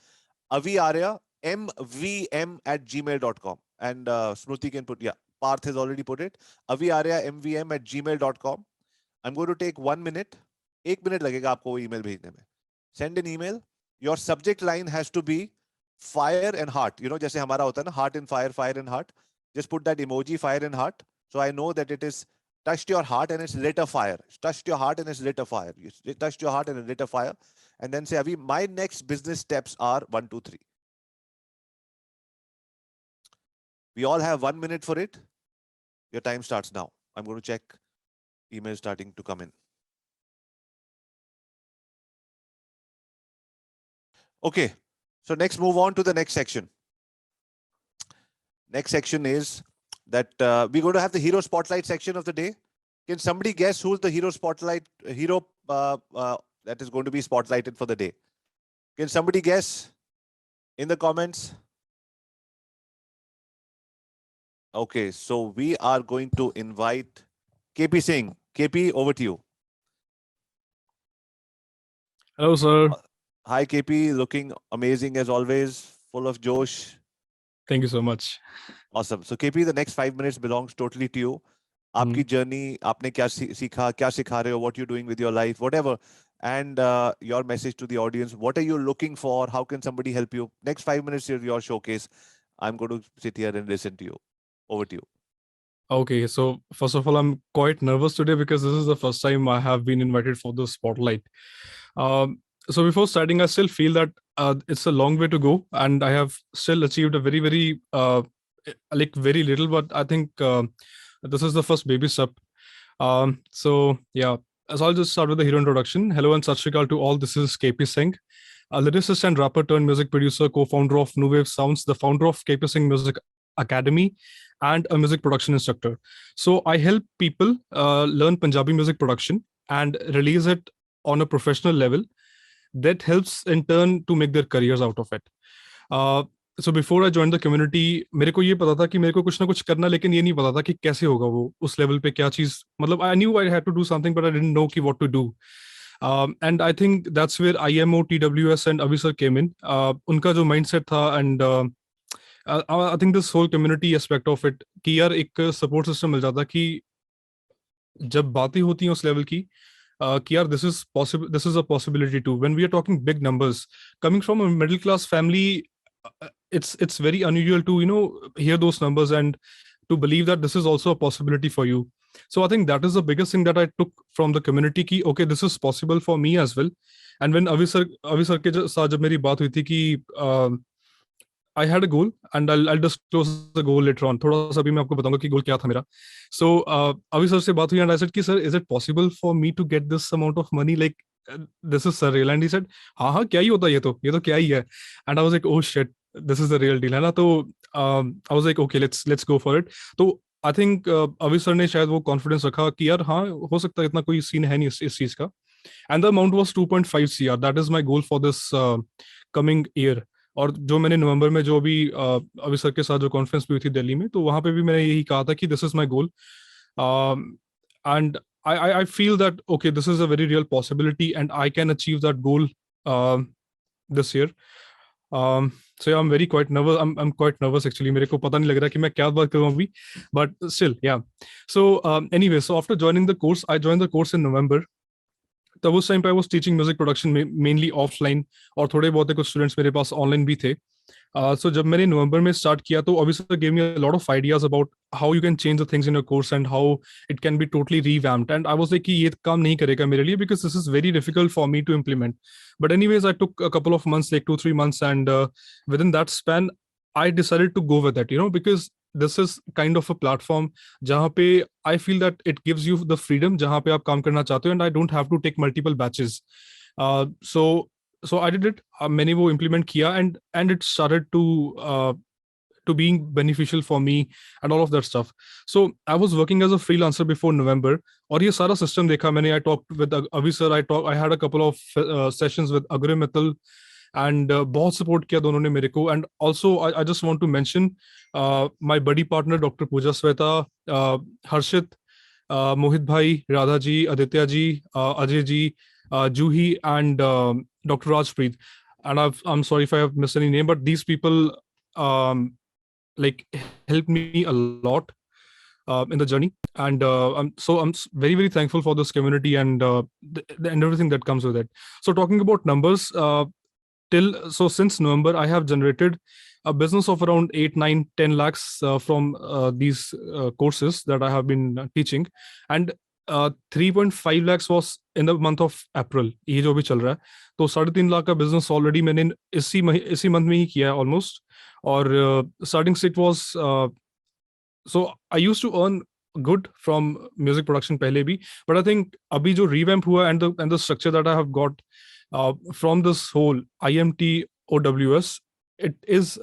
A: aviaryamvm@gmail.com. And Smruti can put, yeah, Parth has already put it. aviaryamvm@gmail.com. I'm going to take 1 minute. 1 minute लगेगा आपको वो email भेजने में. Send an email. Your subject line has to be fire and heart. You know, जैसे हमारा होता है ना, heart and fire, fire and heart. Just put that emoji, fire and heart. So I know that it is touched your heart and it's lit a fire. It's touched your heart and it's lit a fire. You touched your heart and it lit a fire. And then say, Avi, my next business steps are 1, 2, 3. We all have 1 minute for it. Your time starts now. I'm going to check email starting to come in. Okay. So next, move on to the next section. Next section is that we're going to have the hero spotlight section of the day. Can somebody guess who's the hero that is going to be spotlighted for the day? Can somebody guess in the comments? Okay, so we are going to invite KP Singh. KP, over to you.
C: Hello, sir.
A: Hi, KP. Looking amazing as always. Full of Josh.
C: Thank you so much.
A: Awesome. So KP, the next 5 minutes belongs totally to you. आपकी journey, आपने क्या सीखा, क्या सिखा रहे हो, what you're doing with your life, whatever. And your message to the audience. What are you looking for? How can somebody help you? Next 5 minutes is your showcase. I'm going to sit here and listen to you. Over to you.
C: Okay, so first of all, I'm quite nervous today because this is the first time I have been invited for the spotlight. So before starting, I still feel that it's a long way to go, and I have still achieved a very little, but I think this is the first baby step. So yeah, so I'll just start with the hero introduction. Hello and Sat Shri Akal to all. This is KP Singh, a lyricist and rapper turned music producer, co-founder of New Wave Sounds, the founder of KP Singh Music Academy, and a music production instructor. So I help people learn Punjabi music production and release it on a professional level that helps in turn to make their careers out of it. So before I joined the community, मेरे को ये पता था कि मेरे को कुछ ना कुछ करना, लेकिन ये नहीं पता था कि कैसे होगा वो उस लेवल पे क्या चीज, मतलब I knew I had to do something but I didn't know कि what to do. And I think that's where IMOTWS and Avi sir came in. उनका जो mindset था, and I think this whole community aspect of it, कि यार एक support system मिल जाता कि जब बातें होती हैं उस लेवल की, कि यार this is possible, this is a possibility too. When we are talking big numbers, coming from a middle class family, it's very unusual to hear those numbers and to believe that this is also a possibility for you. So I think that is the biggest thing that I took from the community, ki okay, this is possible for me as well. And when Avi sir ke saath jab meri baat hui thi ki I had a goal, and I'll disclose the goal later on. थोड़ा सा अभी मैं आपको बताऊंगा कि goal क्या था मेरा. So अभी सर से बात हुई and I said कि sir, is it possible for me to get this amount of money? Like this is surreal. And he said, हाँ क्या ही होता है, ये तो क्या ही है. And I was like, oh shit, this is the real deal, है ना. तो I was like, okay, let's go for it. तो I think अभी सर ने शायद वो confidence रखा कि यार हाँ हो सकता है, इतना कोई सीन है नहीं इस चीज का. And the amount was 2.5 CR. That is my goal for this coming year. और जो मैंने नवंबर में जो अभी सर के साथ जो कॉन्फ्रेंस भी हुई थी दिल्ली में, तो वहां पे भी मैंने यही कहा था कि this is my goal, and I feel that okay, this is a very real possibility and I can achieve that goal this year. So yeah, I'm very quite nervous. I'm quite nervous actually. मेरे को पता नहीं लग रहा कि मैं क्या बात करूँ अभी, but still, yeah. So anyway, so after joining the course, I joined the course in November. तब उस टाइम पे I was teaching music production mainly offline, और थोड़े बहुत कुछ स्टूडेंट्स मेरे पास ऑनलाइन भी थे. So जब मैंने नवंबर में स्टार्ट किया तो obviously gave me a lot of ideas about how you can change the things in your course and how it can be totally revamped, and I was like कि ये काम नहीं करेगा मेरे लिए because this is very difficult for me to implement. But anyways, I took a couple of months, like 2-3 months, and within that span I decided to go with it, because this is kind of a platform जहाँ पे I feel that it gives you the freedom जहाँ पे आप काम करना चाहते हो, and I don't have to take multiple batches. So I did it. मैंने वो implement किया, and it started to being beneficial for me and all of that stuff. So I was working as a freelancer before November, और ये सारा system देखा मैंने. I talked with Avi sir. I had a couple of sessions with Agri Mittal, and बहुत support किया दोनों ने मेरे को. And also I just want to mention my buddy partner Dr. Pooja Sweta, Harshit, Mohit bhai, Radha ji, Aditya ji, Ajay ji, Juhi, and Dr. Rajpreet. And I'm sorry if I have missed any name, but these people like helped me a lot in the journey, and I'm very very thankful for this community and and everything that comes with it. So talking about numbers, since November I have generated a business of around 8, 9, 10 lakhs from these courses that I have been teaching, and 3.5 lakhs was in the month of April, ये जो भी चल रहा है. तो 3.5 लाख का business already मैंने इसी मंथ में ही किया है ऑलमोस्ट. और स्टार्टिंग से it was, so I used to earn good from music production पहले भी, but I think अभी जो revamp हुआ and the structure that I have got from this whole IMTOWS, it is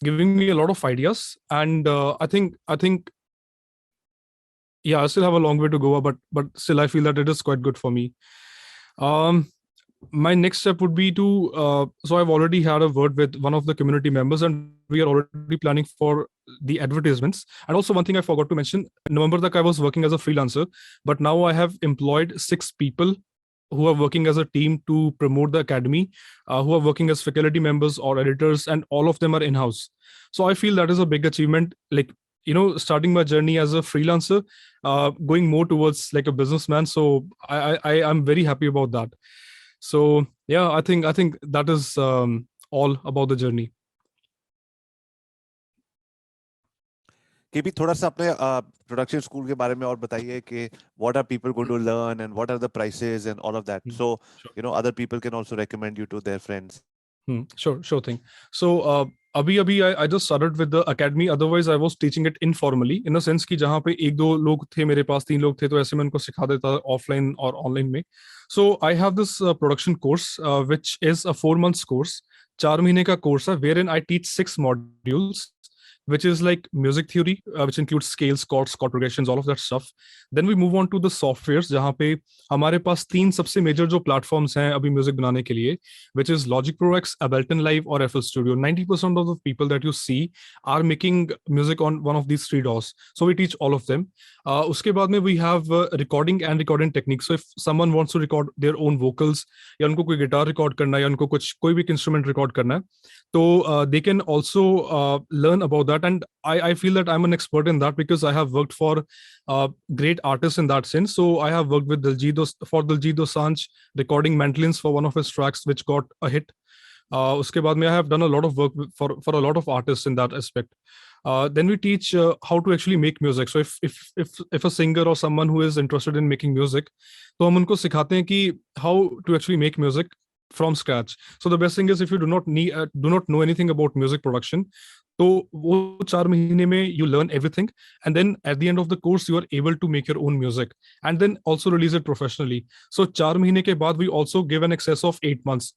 C: giving me a lot of ideas, and I think yeah, I still have a long way to go, but still I feel that it is quite good for me. My next step would be to so I've already had a word with one of the community members, and we are already planning for the advertisements. And also one thing I forgot to mention, November tak I was working as a freelancer, but now I have employed 6 people who are working as a team to promote the academy, who are working as faculty members or editors, and all of them are in-house. So I feel that is a big achievement, like starting my journey as a freelancer, going more towards like a businessman. So I'm very happy about that. So yeah, I think that is all about the journey.
A: KP, थोड़ा सा अपने production school के बारे में और बताइए कि what are people going to learn and what are the prices and all of that, so
C: Sure.
A: other people can also recommend you to their friends.
C: Sure thing. So abhi I just started with the academy. Otherwise I was teaching it informally, in the sense कि जहाँ पे 1-2 लोग थे मेरे पास, 3 लोग थे, तो ऐसे मैं उनको सिखा देता ऑफलाइन और ऑनलाइन में. So I have this production course which is a 4 months course, 4 महीने का कोर्स है, wherein I teach 6 modules, which is like music theory, which includes scales, chords, chord progressions, all of that stuff. Then we move on to the softwares, जहाँ पे हमारे पास 3 सबसे major जो platforms हैं अभी म्यूजिक बनाने के लिए, which is Logic Pro X, Ableton Live और FL Studio. 90% of the people that you see are making music on one of these 3 DAWs. So we teach all of them. उसके बाद में we have recording and recording techniques. So if someone wants to record their own vocals, या उनको कोई guitar record करना है, या उनको कोई भी इंस्ट्रूमेंट रिकॉर्ड करना है, तो they can also learn about that. And I feel that I'm an expert in that because I have worked for great artists in that sense. So I have worked with Diljit Dosanjh, recording mandolins for one of his tracks which got a hit. Uske baad mein I have done a lot of work for a lot of artists in that aspect. Then we teach how to actually make music. So if a singer or someone who is interested in making music, तो हम उनको सिखाते हैं कि how to actually make music from scratch. So the best thing is, if you do not know anything about music production, तो वो 4 महीने में you learn everything, and then at the end of the course you are able to make your own music and then also release it professionally. So 4 महीने के बाद we also give an excess of 8 months.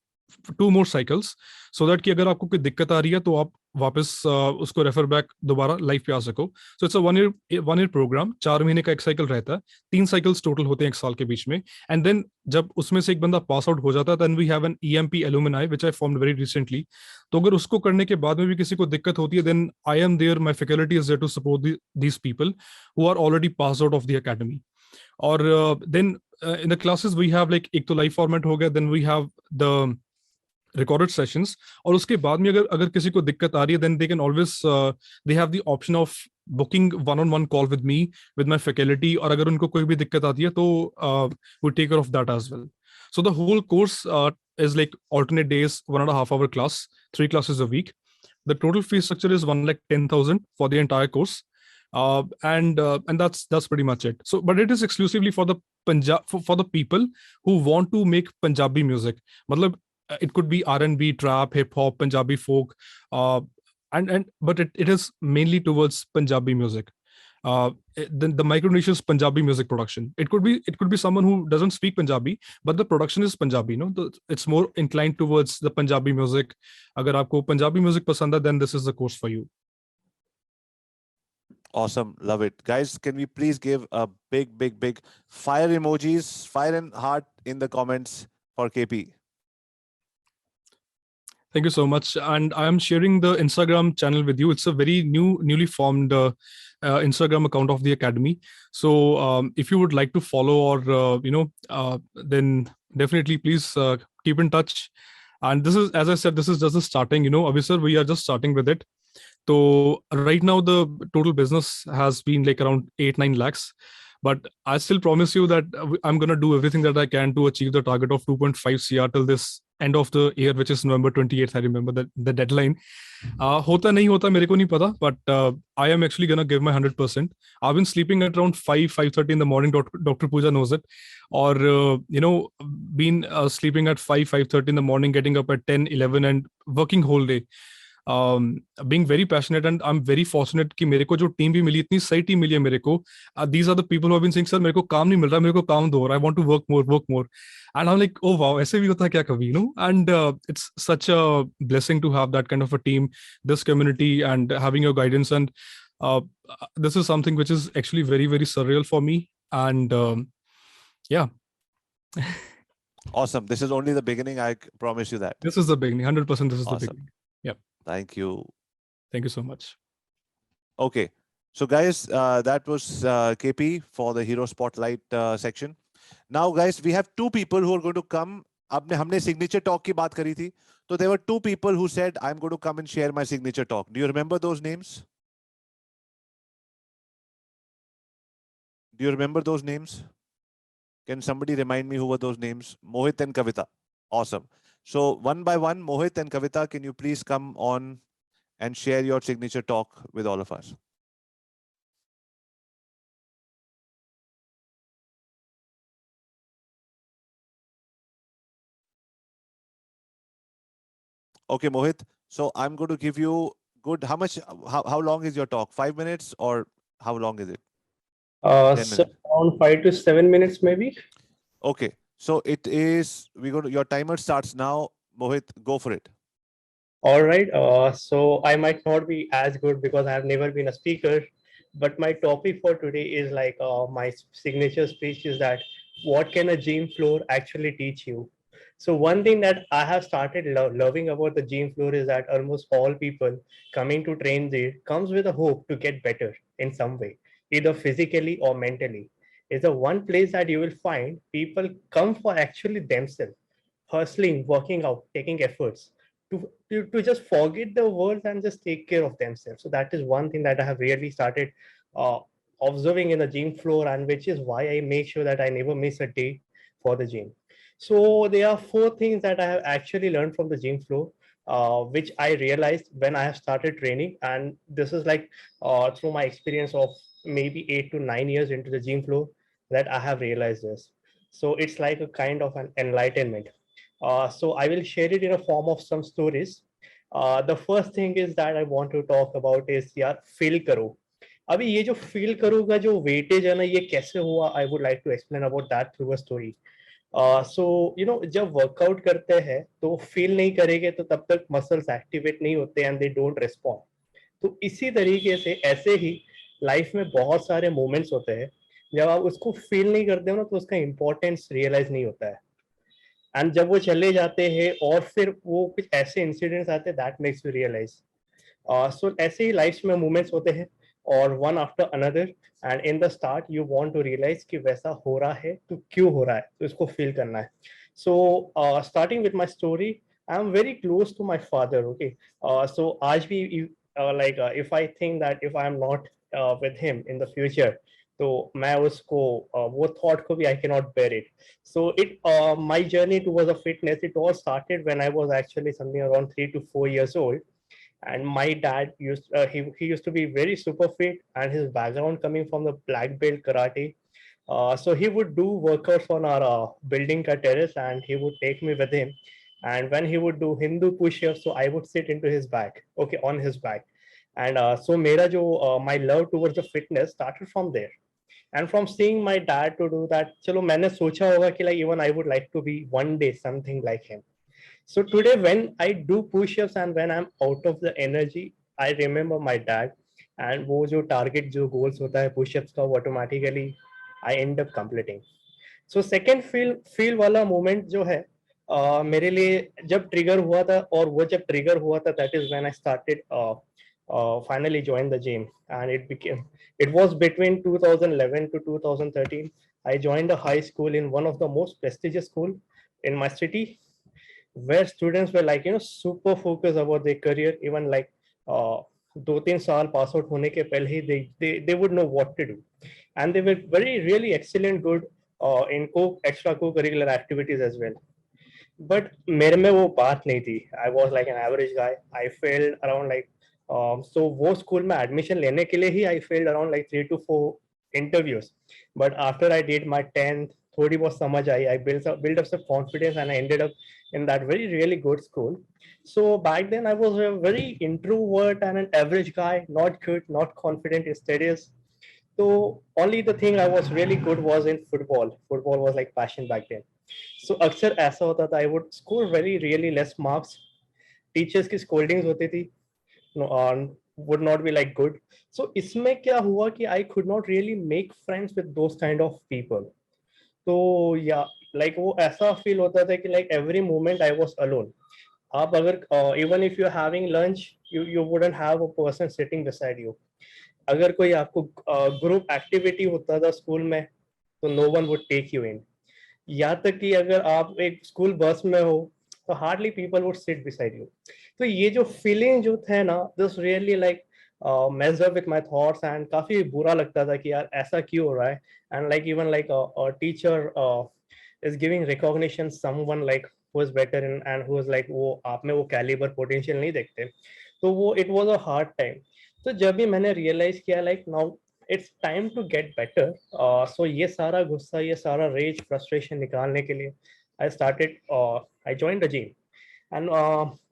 C: 2 more cycles, so that कि अगर आपको कोई दिक्कत आ रही है तो आप वापस उसको रेफर बैक दोबारा लाइफ पे आ सको. So it's a 1 year program. 4 महीने का एक साइकिल रहता है. 3 साइकिल्स टोटल होते हैं एक साल के बीच में. एंड देन जब उसमें से एक बंदा पास आउट हो जाता है, then we have an EMP alumni which I formed very recently. तो अगर उसको करने के बाद में भी किसी को दिक्कत होती है, then I am there, my faculty is there to support these people who are already pass out of the academy. और then in the classes we have like, एक तो लाइव फॉर्मेट हो गया, then we have the recorded sessions. और उसके बाद में अगर अगर किसी को दिक्कत आ रही है, then they can always, they have the option of booking 1-on-1 call with me, with my faculty. और अगर उनको कोई भी दिक्कत आती है तो we take care of that as well. So the whole course is like alternate days, 1.5 hour class, 3 classes a week. The total fee structure is 1,10,000 for the entire course. And that's pretty much it. So, but it is exclusively for the for the people who want to make Punjabi music. Matlab, it could be R&B, trap, hip hop, Punjabi folk, but it is mainly towards Punjabi music. The Micronesia's Punjabi music production. It could be someone who doesn't speak Punjabi, but the production is Punjabi. It's more inclined towards the Punjabi music. Agar aapko Punjabi music pasand hai, then this is the course for you.
A: Awesome. Love it. Guys, can we please give a big fire emojis, fire and heart in the comments for KP?
C: Thank you so much. And I am sharing the Instagram channel with you. It's a very newly formed Instagram account of the academy. So if you would like to follow or then definitely please keep in touch. And this is, as I said, this is just the starting. Abhi sir, we are just starting with it. So right now the total business has been like around 8-9 lakhs. But I still promise you that I'm going to do everything that I can to achieve the target of 2.5 CR till this end of the year, which is November 28th. I remember the deadline. Hota nahi hota mere ko nahi pata, but I am actually going to give my 100%. I've been sleeping at around 5:30 in the morning. Dr. Pooja knows it. Or been sleeping at 5:30 in the morning, getting up at 10-11 and working whole day. Being very passionate, and I'm very fortunate कि मेरे को जो team भी मिली, इतनी सही team मिली है मेरे को. These are the people who have been saying, sir मेरे को काम नहीं मिल रहा, मेरे को काम दो, I want to work more. And I'm like, oh wow, ऐसे भी होता है क्या कभी, and it's such a blessing to have that kind of a team, this community, and having your guidance. And this is something which is actually very surreal for me. And yeah.
A: Awesome. This is only the beginning. I promise you that.
C: This is the beginning. 100% this is
A: awesome.
C: The beginning. Yep.
A: Thank you.
C: Thank you so much.
A: Okay. So guys, that was KP for the Hero Spotlight section. Now guys, we have 2 people who are going to come. हमने signature talk की बात करी थी. So there were 2 people who said, I'm going to come and share my signature talk. Do you remember those names? Do you remember those names? Can somebody remind me who were those names? Mohit and Kavita. Awesome. So one by one, Mohit and Kavita, can you please come on and share your signature talk with all of us? Okay, Mohit. So I'm going to give you how long is your talk? 5 minutes or how long is it?
D: 10 minutes. So around 5 to 7 minutes maybe.
A: Okay. So it is, your timer starts now. Mohit, go for it.
D: All right. So I might not be as good because I have never been a speaker, but my topic for today is like my signature speech is that what can a gym floor actually teach you? So one thing that I have started loving about the gym floor is that almost all people coming to train there comes with a hope to get better in some way, either physically or mentally. It's the one place that you will find people come for actually themselves, hustling, working out, taking efforts to just forget the world and just take care of themselves. So that is one thing that I have really started observing in the gym floor, and which is why I make sure that I never miss a day for the gym. So there are 4 things that I have actually learned from the gym floor, which I realized when I have started training. And this is like through my experience of maybe 8 to 9 years into the gym floor that I have realized this. So it's like a kind of an enlightenment. So I will share it in a form of some stories. The first thing is that I want to talk about is यार feel करो. अभी ये जो feel करो का जो weightage है ना, ये कैसे हुआ? I would like to explain about that through a story. सो जब वर्कआउट करते हैं तो फील नहीं करेंगे तो तब तक मसल्स एक्टिवेट नहीं होते एंड दे डोंट रिस्पॉन्ड. तो इसी तरीके से ऐसे ही लाइफ में बहुत सारे मोमेंट्स होते हैं, जब आप उसको फील नहीं करते हो ना तो उसका इम्पोर्टेंस रियलाइज नहीं होता है. एंड जब वो चले जाते हैं और फिर वो कुछ ऐसे इंसिडेंट्स आते हैं that makes you realise. So ऐसे ही लाइफ में मोमेंट्स होते हैं और one after another, and in the start you want to realise कि वैसा हो रहा है तो क्यों हो रहा है, तो इसको फील करना है. So starting with my story, I am very close to my father. Okay, so आज भी like if I think that if I am not with him in the future, तो मैं उसको वो थॉट को भी I can not bear it. So it my journey towards the fitness, it all started when I was actually something around 3 to 4 years old. And my dad he used to be very super fit, and his background coming from the black belt karate. So he would do workouts on our building ka terrace, and he would take me with him. And when he would do Hindu push-ups, so I would sit into his back, okay, on his back. And so mera jo my love towards the fitness started from there. And from seeing my dad to do that, chalo maine socha hoga ki like even I would like to be one day something like him. So today, when I do push-ups and when I'm out of the energy, I remember my dad, and वो जो target जो goals होता है push-ups का, वो automatically I end up completing. So second feel वाला moment जो है मेरे लिए जब trigger हुआ था, और वो जब trigger हुआ था, that is when I started finally joined the gym, and it was between 2011 to 2013. I joined a high school in one of the most prestigious school in my city, where students were like super focused about their career. Even like 2-3 साल pass out होने के पहले ही they would know what to do, and they were very really excellent good in extra co-curricular activities as well. But मेरे में वो बात नहीं थी. I was like an average guy. I failed around like so वो school में admission लेने के लिए ही I failed around like 3 to 4 interviews. But after I did my 10th, थोड़ी बहुत समझ आई, I built up some confidence, and I ended up in that very really good school. So back then I was a very introvert and an average guy, not good, not confident in studies. So only the thing I was really good was in football. Football was like passion back then. So अक्सर ऐसा होता था, I would score very really less marks. Teachers की scoldings होती थी, would not be like good. So इसमें क्या हुआ कि I could not really make friends with those kind of people. तो या like वो ऐसा feel होता था कि like every moment I was alone. आप अगर even if you're having lunch, you wouldn't have a person sitting beside you. अगर कोई आपको group activity होता था स्कूल में, तो no one would take you in. यहाँ तक कि अगर आप एक स्कूल बस में हो तो hardly people would sit beside you. तो ये जो फीलिंग जो थे ना, this really like messed up with my thoughts, and काफी बुरा लगता था कि यार ऐसा क्यों हो रहा है. And like even like teacher is giving recognition someone like who is better in, and who is like वो आप में वो कैलिबर पोटेंशियल नहीं देखते. तो वो it was a hard time. तो जब भी मैंने रियलाइज किया like now it's time to get better, so ये सारा गुस्सा, ये सारा रेज, फ्रस्ट्रेशन निकालने के लिए I started, I joined the gym. And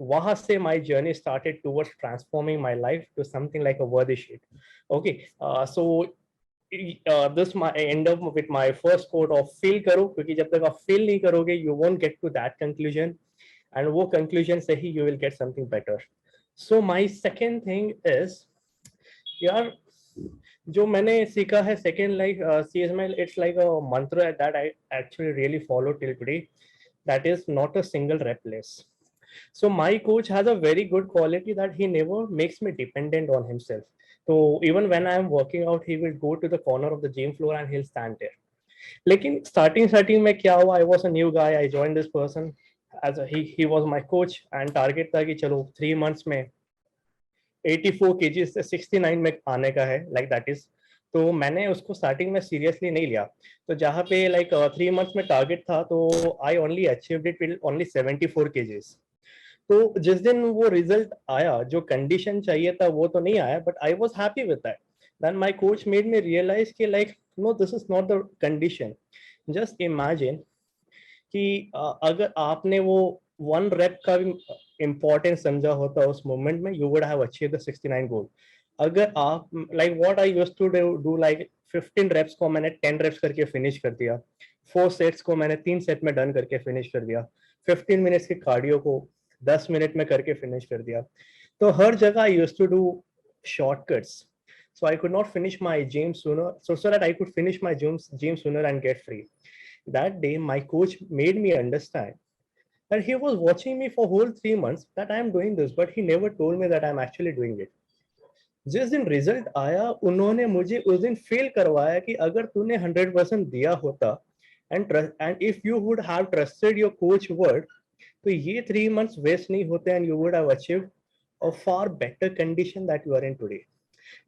D: वहाँ से my journey started towards transforming my life to something like a worthy sheet. Okay, so this my end up with my first quote of feel करो, क्योंकि जब तक आप feel नहीं करोगे you won't get to that conclusion, and वो conclusion से ही you will get something better. So my second thing is, यार जो मैंने सीखा है सेकेंड लाइक सीज में, इट्स लाइक अ मंत्र that I actually really follow till today, that is not a single rep less. So my coach has a very good quality that he never makes me dependent on himself. So even when I am working out, he will go to the corner of the gym floor and he'll stand there. लेकिन starting में क्या हुआ, I was a new guy, I joined this person as he was my coach, and target था कि चलो 3 months में 84 kg से 69 में आने का है, लाइक दैट इज. तो मैंने उसको स्टार्टिंग में सीरियसली नहीं लिया. तो जहाँ पे लाइक 3 months में टारगेट था, तो I only achieved it with only 74 kgs. तो जिस दिन वो रिजल्ट आया, जो कंडीशन चाहिए था वो तो नहीं आया, but I was happy with that. Then my coach made me realize कि like no, this is not the condition. Just imagine कि अगर आपने वो 1 rep का भी इम्पोर्टेंस समझा होता उस मोमेंट में, you would have achieved the 69 goal. अगर आप like what I used to do like 15 reps को मैंने 10 reps करके फिनिश कर दिया. 4 सेट्स को मैंने 3 सेट में डन करके फिनिश कर दिया, 15 मिनट्स के कार्डियो को 10 मिनट में करके फिनिश कर दिया। तो हर जगह I used to do shortcuts, so I could not finish my gym sooner, so that I could finish my gym sooner and get free. That day my coach made me understand that he was watching me for whole 3 months that I am doing this, but he never told me that I am actually doing it. जिस दिन result आया उन्होंने मुझे उस दिन feel करवाया कि अगर तूने 100% दिया होता and if you would have trusted your coach word, तो ये 3 मंथ्स वेस्ट नहीं होते and you would have achieved a far better condition that you are in today.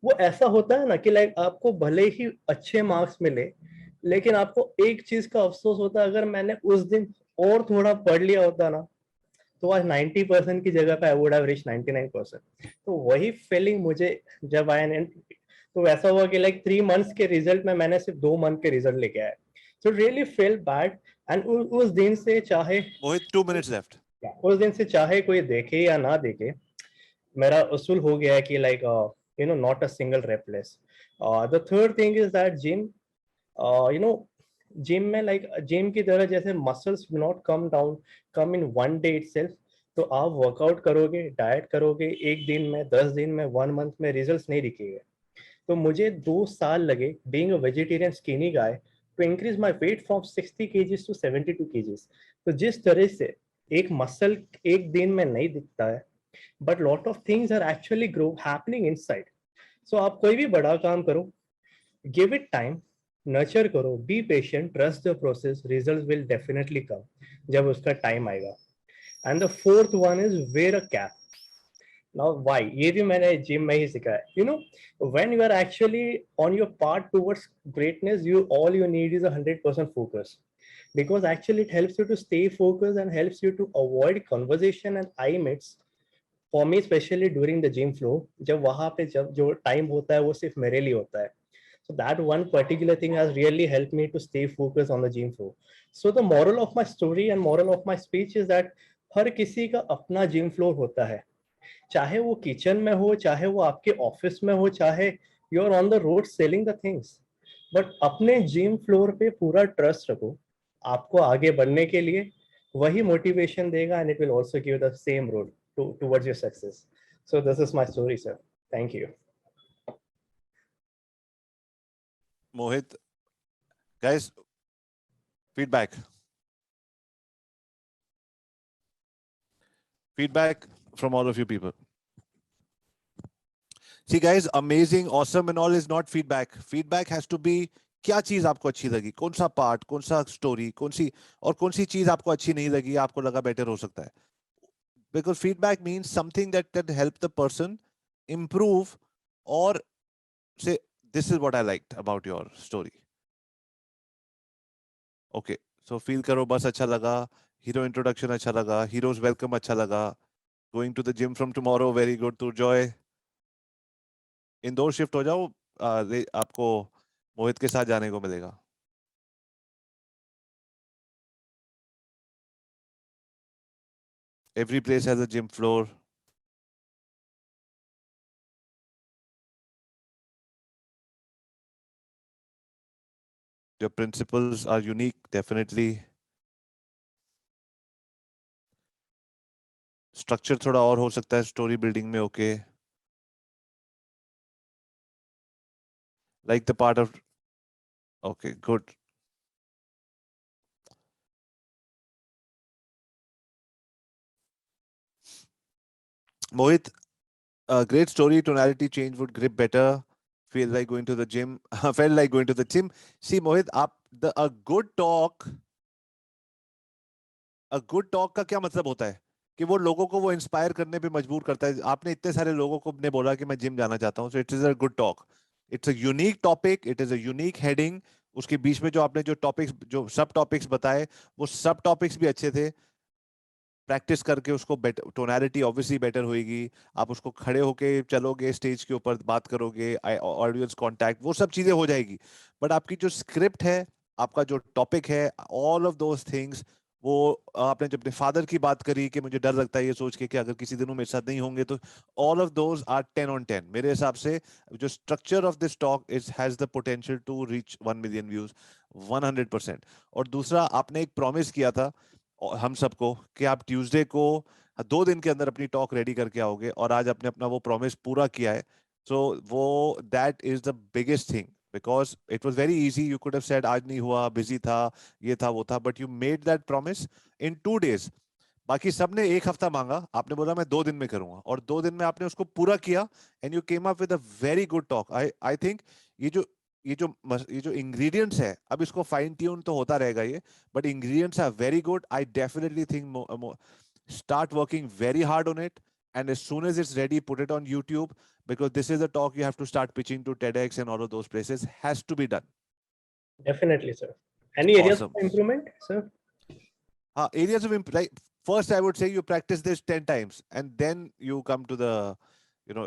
D: वो ऐसा होता है ना कि लाइक आपको भले ही अच्छे मार्क्स मिले, लेकिन आपको एक चीज का अफसोस होता है, अगर मैंने उस दिन और थोड़ा पढ़ लिया होता ना, तो आज 90% की जगह पे आई वुड हैव रीच 99%। तो वही फीलिंग मुझे जब आया, तो वैसा हुआ कि लाइक 3 मंथ्स के रिजल्ट में मैंने सिर्फ 2 मंथ के रिजल्ट लेके आया। So really feel bad and उस दिन से चाहे
A: मोहित 2 minutes left,
D: उस दिन से चाहे कोई देखे या ना देखे, मेरा उसूल हो गया है कि like you know, not a single rep less. The third thing is that gym, you know, gym में लाइक जिम की तरह जैसे muscles not come in one day itself. तो आप वर्कआउट करोगे, डाइट करोगे, एक दिन में, 10 दिन में, 1 मंथ में रिजल्ट्स नहीं दिखेंगे। तो मुझे 2 साल लगे being a vegetarian skinny guy to increase my weight from 60 kgs to 72 kgs। तो जिस तरह से एक मसल एक दिन में नहीं दिखता है, but lot of things are actually happening inside. So आप कोई भी बड़ा काम करो, give it time, nurture करो, be patient, trust the process, results will definitely come जब उसका time आएगा। And the fourth one is wear a cap. Now why? ये भी मैंने जिम में ही सीखा है। You know, when you are actually on your path towards greatness, all you need is 100% focus. Because actually it helps you to stay focused and helps you to avoid conversation and eye mates. For me specially during the gym flow, जब वहां पे जब जो time होता है वो सिर्फ मेरे लिए होता है। So that one particular thing has really help me to stay focus on the gym flow. So the moral of my story and moral of my speech is that हर किसी का अपना जिम फ्लोर होता है, चाहे वो kitchen में हो, चाहे वो आपके ऑफिस में हो, चाहे you are on the road selling the things, but अपने जिम फ्लोर पे पूरा ट्रस्ट रखो। आपको आगे बढ़ने के लिए वही मोटिवेशन देगा and it will also give the same road towards your success. So this is my story, sir. Thank you.
A: Mohit. Guys, feedback from all of you people. See guys, amazing, awesome and all is not feedback. Feedback has to be क्या चीज आपको अच्छी लगी, कौन सा part, कौन सा story, कौन सी चीज आपको अच्छी नहीं लगी, आपको लगा बेटर हो सकता है। Because feedback means something that can help the person improve or say, this is what I liked about your story. Okay, so feel karo bus अच्छा लगा, hero introduction अच्छा लगा, heroes welcome अच्छा लगा, going to the gym from tomorrow very good, to joy Indore shift हो जाओ, आपको मोहित के साथ जाने को मिलेगा। Every place has a gym floor. Your principles are unique, definitely. Structure थोड़ा और हो सकता है story building में, okay. Like the part of, okay, good. Mohit, great story, tonality change would grip better. Feel like going to the gym. Felt like going to the gym. See, Mohit, a good talk का क्या मतलब होता है कि वो लोगों को वो इंस्पायर करने पे मजबूर करता है। आपने इतने सारे लोगों को ने बोला कि मैं जिम जाना चाहता हूँ, so it is a good talk. It's a unique topic. It is a unique heading. उसके बीच में जो आपने जो टॉपिक्स, जो सब टॉपिक्स बताए, वो सब टॉपिक्स भी अच्छे थे। प्रैक्टिस करके उसको टोनैलिटी ऑब्वियसली बेटर होगी। आप उसको खड़े होके चलोगे, स्टेज के ऊपर बात करोगे, ऑडियंस कांटेक्ट, वो सब चीजें हो जाएगी। बट आपकी जो स्क्रिप्ट है, आपका जो टॉपिक है, ऑल ऑफ दोज थिंग्स वो आपने जब अपने फादर की बात करी कि मुझे डर लगता है ये सोच के कि अगर किसी दिन वो मेरे साथ नहीं होंगे, तो all of those are 10 on 10 मेरे हिसाब से। जो structure of this talk is has the potential to reach 1 million views 100%। और दूसरा, आपने एक प्रॉमिस किया था हम सबको कि आप ट्यूसडे को 2 दिन के अंदर अपनी टॉक रेडी करके आओगे, और आज आपने अपना वो प्रॉमिस पूरा किया है। सो वो that is the biggest thing, because it was very easy, you could have said आज नहीं हुआ, बिजी था, ये था वो था, but you made that promise in 2 days। बाकी सबने एक हफ्ता मांगा, आपने बोला मैं 2 दिन में करूंगा, और 2 दिन में आपने उसको पूरा किया, and you came up with a very good talk. I I think ये जो ये जो इंग्रेडिएंट्स है, अब इसको फाइन ट्यून तो होता रहेगा ये, but ingredients are very good. I definitely think start working very hard on it, and as soon as it's ready, put it on YouTube, because this is a talk you have to start pitching to TEDx and all of those places. Has to be done.
D: Definitely, sir. Any areas
A: Awesome.
D: of improvement, sir?
A: Areas of like, first I would say you practice this 10 times and then you come to the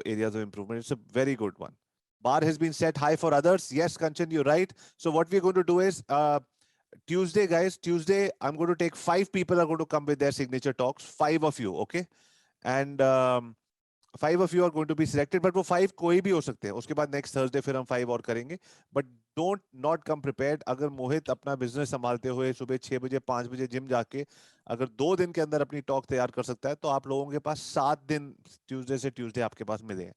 A: areas of improvement. It's a very good one. Bar has been set high for others. Yes, Kanchan, you're right. So what we're going to do is Tuesday, guys, Tuesday, I'm going to take 5 people are going to come with their signature talks. 5 of you, okay? And 5 of you are going to be selected, but वो 5 कोई भी हो सकते हैं। उसके बाद next Thursday फिर हम 5 और करेंगे, but don't not come prepared. अगर मोहित अपना बिजनेस संभालते हुए सुबह 6 बजे 5 बजे जिम जाके अगर 2 दिन के अंदर अपनी टॉक तैयार कर सकता है, तो आप लोगों के पास 7 दिन ट्यूसडे से ट्यूसडे आपके पास मिले हैं।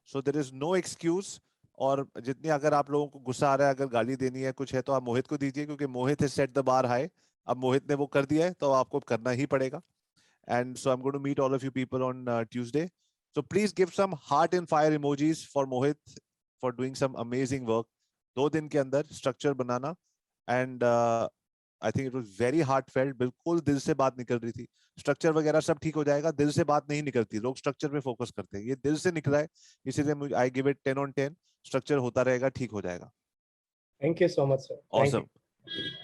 A: So there is no excuse. और जितनी अगर आप लोगों को गुस्सा आ रहा है, अगर गाली देनी है, कुछ है, तो आप मोहित को दीजिए, क्योंकि Mohit has set the bar high. अब मोहित ने वो कर दिया है, तो आपको करना ही पड़ेगा। And so I'm going to meet all of you people on Tuesday. So please give some heart and fire emojis for Mohit for doing some amazing work. 2 दिन के अंदर structure banana, and I think it was very heartfelt. बिल्कुल दिल से बात निकल रही थी। Structure वगैरह सब ठीक हो जाएगा, दिल से बात नहीं निकलती, लोग structure पे फोकस करते हैं, ये दिल से निकला है, इसीलिए मुझे I give it 10 on 10। Structure होता रहेगा, ठीक हो जाएगा।
D: Thank you so much, sir. Thank
A: Awesome.
D: you.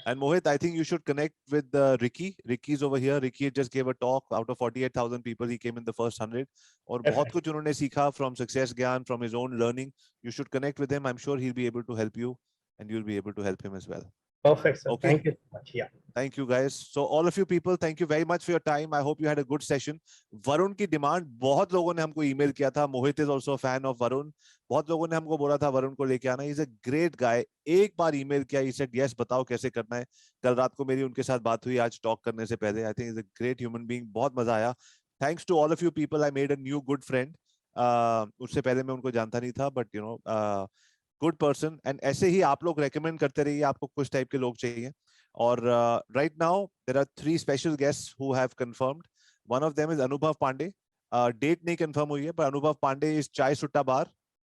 A: And Mohit, I think you should connect with Ricky. Ricky's over here. Ricky just gave a talk out of 48,000 people. He came in the first 100. और बहुत
D: Definitely.
A: कुछ उन्होंने सीखा from success ज्ञान, from his own learning. You should connect with him. I'm sure he'll be able to help you, and you'll be able to help him as well.
D: Perfect, sir.
A: Okay.
D: Thank you so much. Yeah.
A: Thank you, guys. So all of you people, thank you very much for your time. I hope you had a good session. Varun की demand बहुत लोगों ने हमको email किया था। मोहित is also a fan of Varun. बहुत लोगों ने हमको बोला था वरुण को लेके आना। He's a great guy. एक बार ईमेल किया, he said yes, बताओ कैसे करना है। कल रात को मेरी उनके साथ बात हुई, आज टॉक करने से पहले। I think he's a great human being. बहुत मजा आया। Thanks to all of you people, I made a new good friend. उससे पहले मैं उनको जानता नहीं था, but गुड पर्सन। एंड ऐसे ही आप लोग रेकमेंड करते रहिए, आपको कुछ टाइप के लोग चाहिए। और right now there are 3 special guests who have confirmed. One of them is Anubhav Pandey. Date नहीं कंफर्म हुई है, पर अनुभव पांडे इज चाय सुट्टा बार।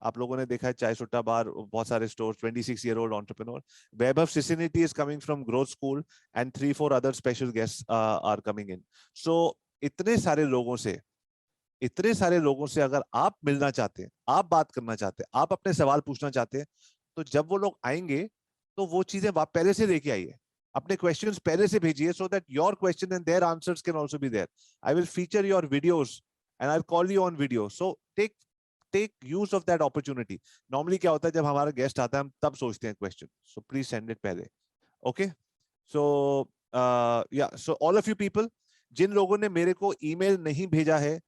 A: आप लोगों ने देखा है चाय सुट्टा बार, बहुत सारे store. 26-year-old entrepreneur Vaibhav Sisinty is coming from growth school, and 3-4 other special guests are coming in. So इतने सारे लोगों से अगर आप मिलना चाहते हैं, आप बात करना चाहते हैं, आप अपने सवाल पूछना चाहते हैं, तो जब वो लोग आएंगे तो वो चीजें आप पहले से लेके आइए, अपने क्वेश्चंस पहले से भेजिए, so that your question and their answers can also be there. I will feature your videos and I will call you on video. So take use of that opportunity. Normally क्या होता है, जब हमारा guest आता है हम तब सोचते हैं question, so please send it पहले। Okay, so so all of you people, जिन लोगों ने मेरे को ईमेल नहीं भेजा है,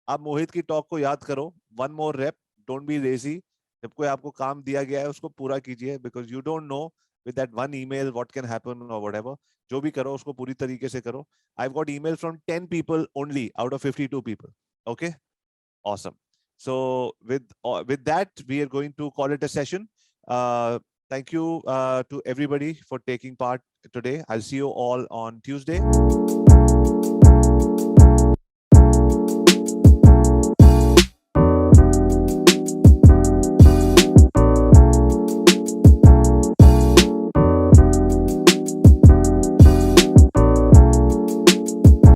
A: आप मोहित की टॉक को याद करो। One more rape, don't be lazy. जब कोई आपको काम दिया गया है उसको पूरा कीजिए, because you don't know with that one email what can happen और व्हाटएवर। जो भी करो उसको पूरी तरीके से करो। I have got email from 10 people only out of 52 people. Okay, awesome. So with that we are going to call it a session. Thank you to everybody for taking part today. I'll see you all on Tuesday.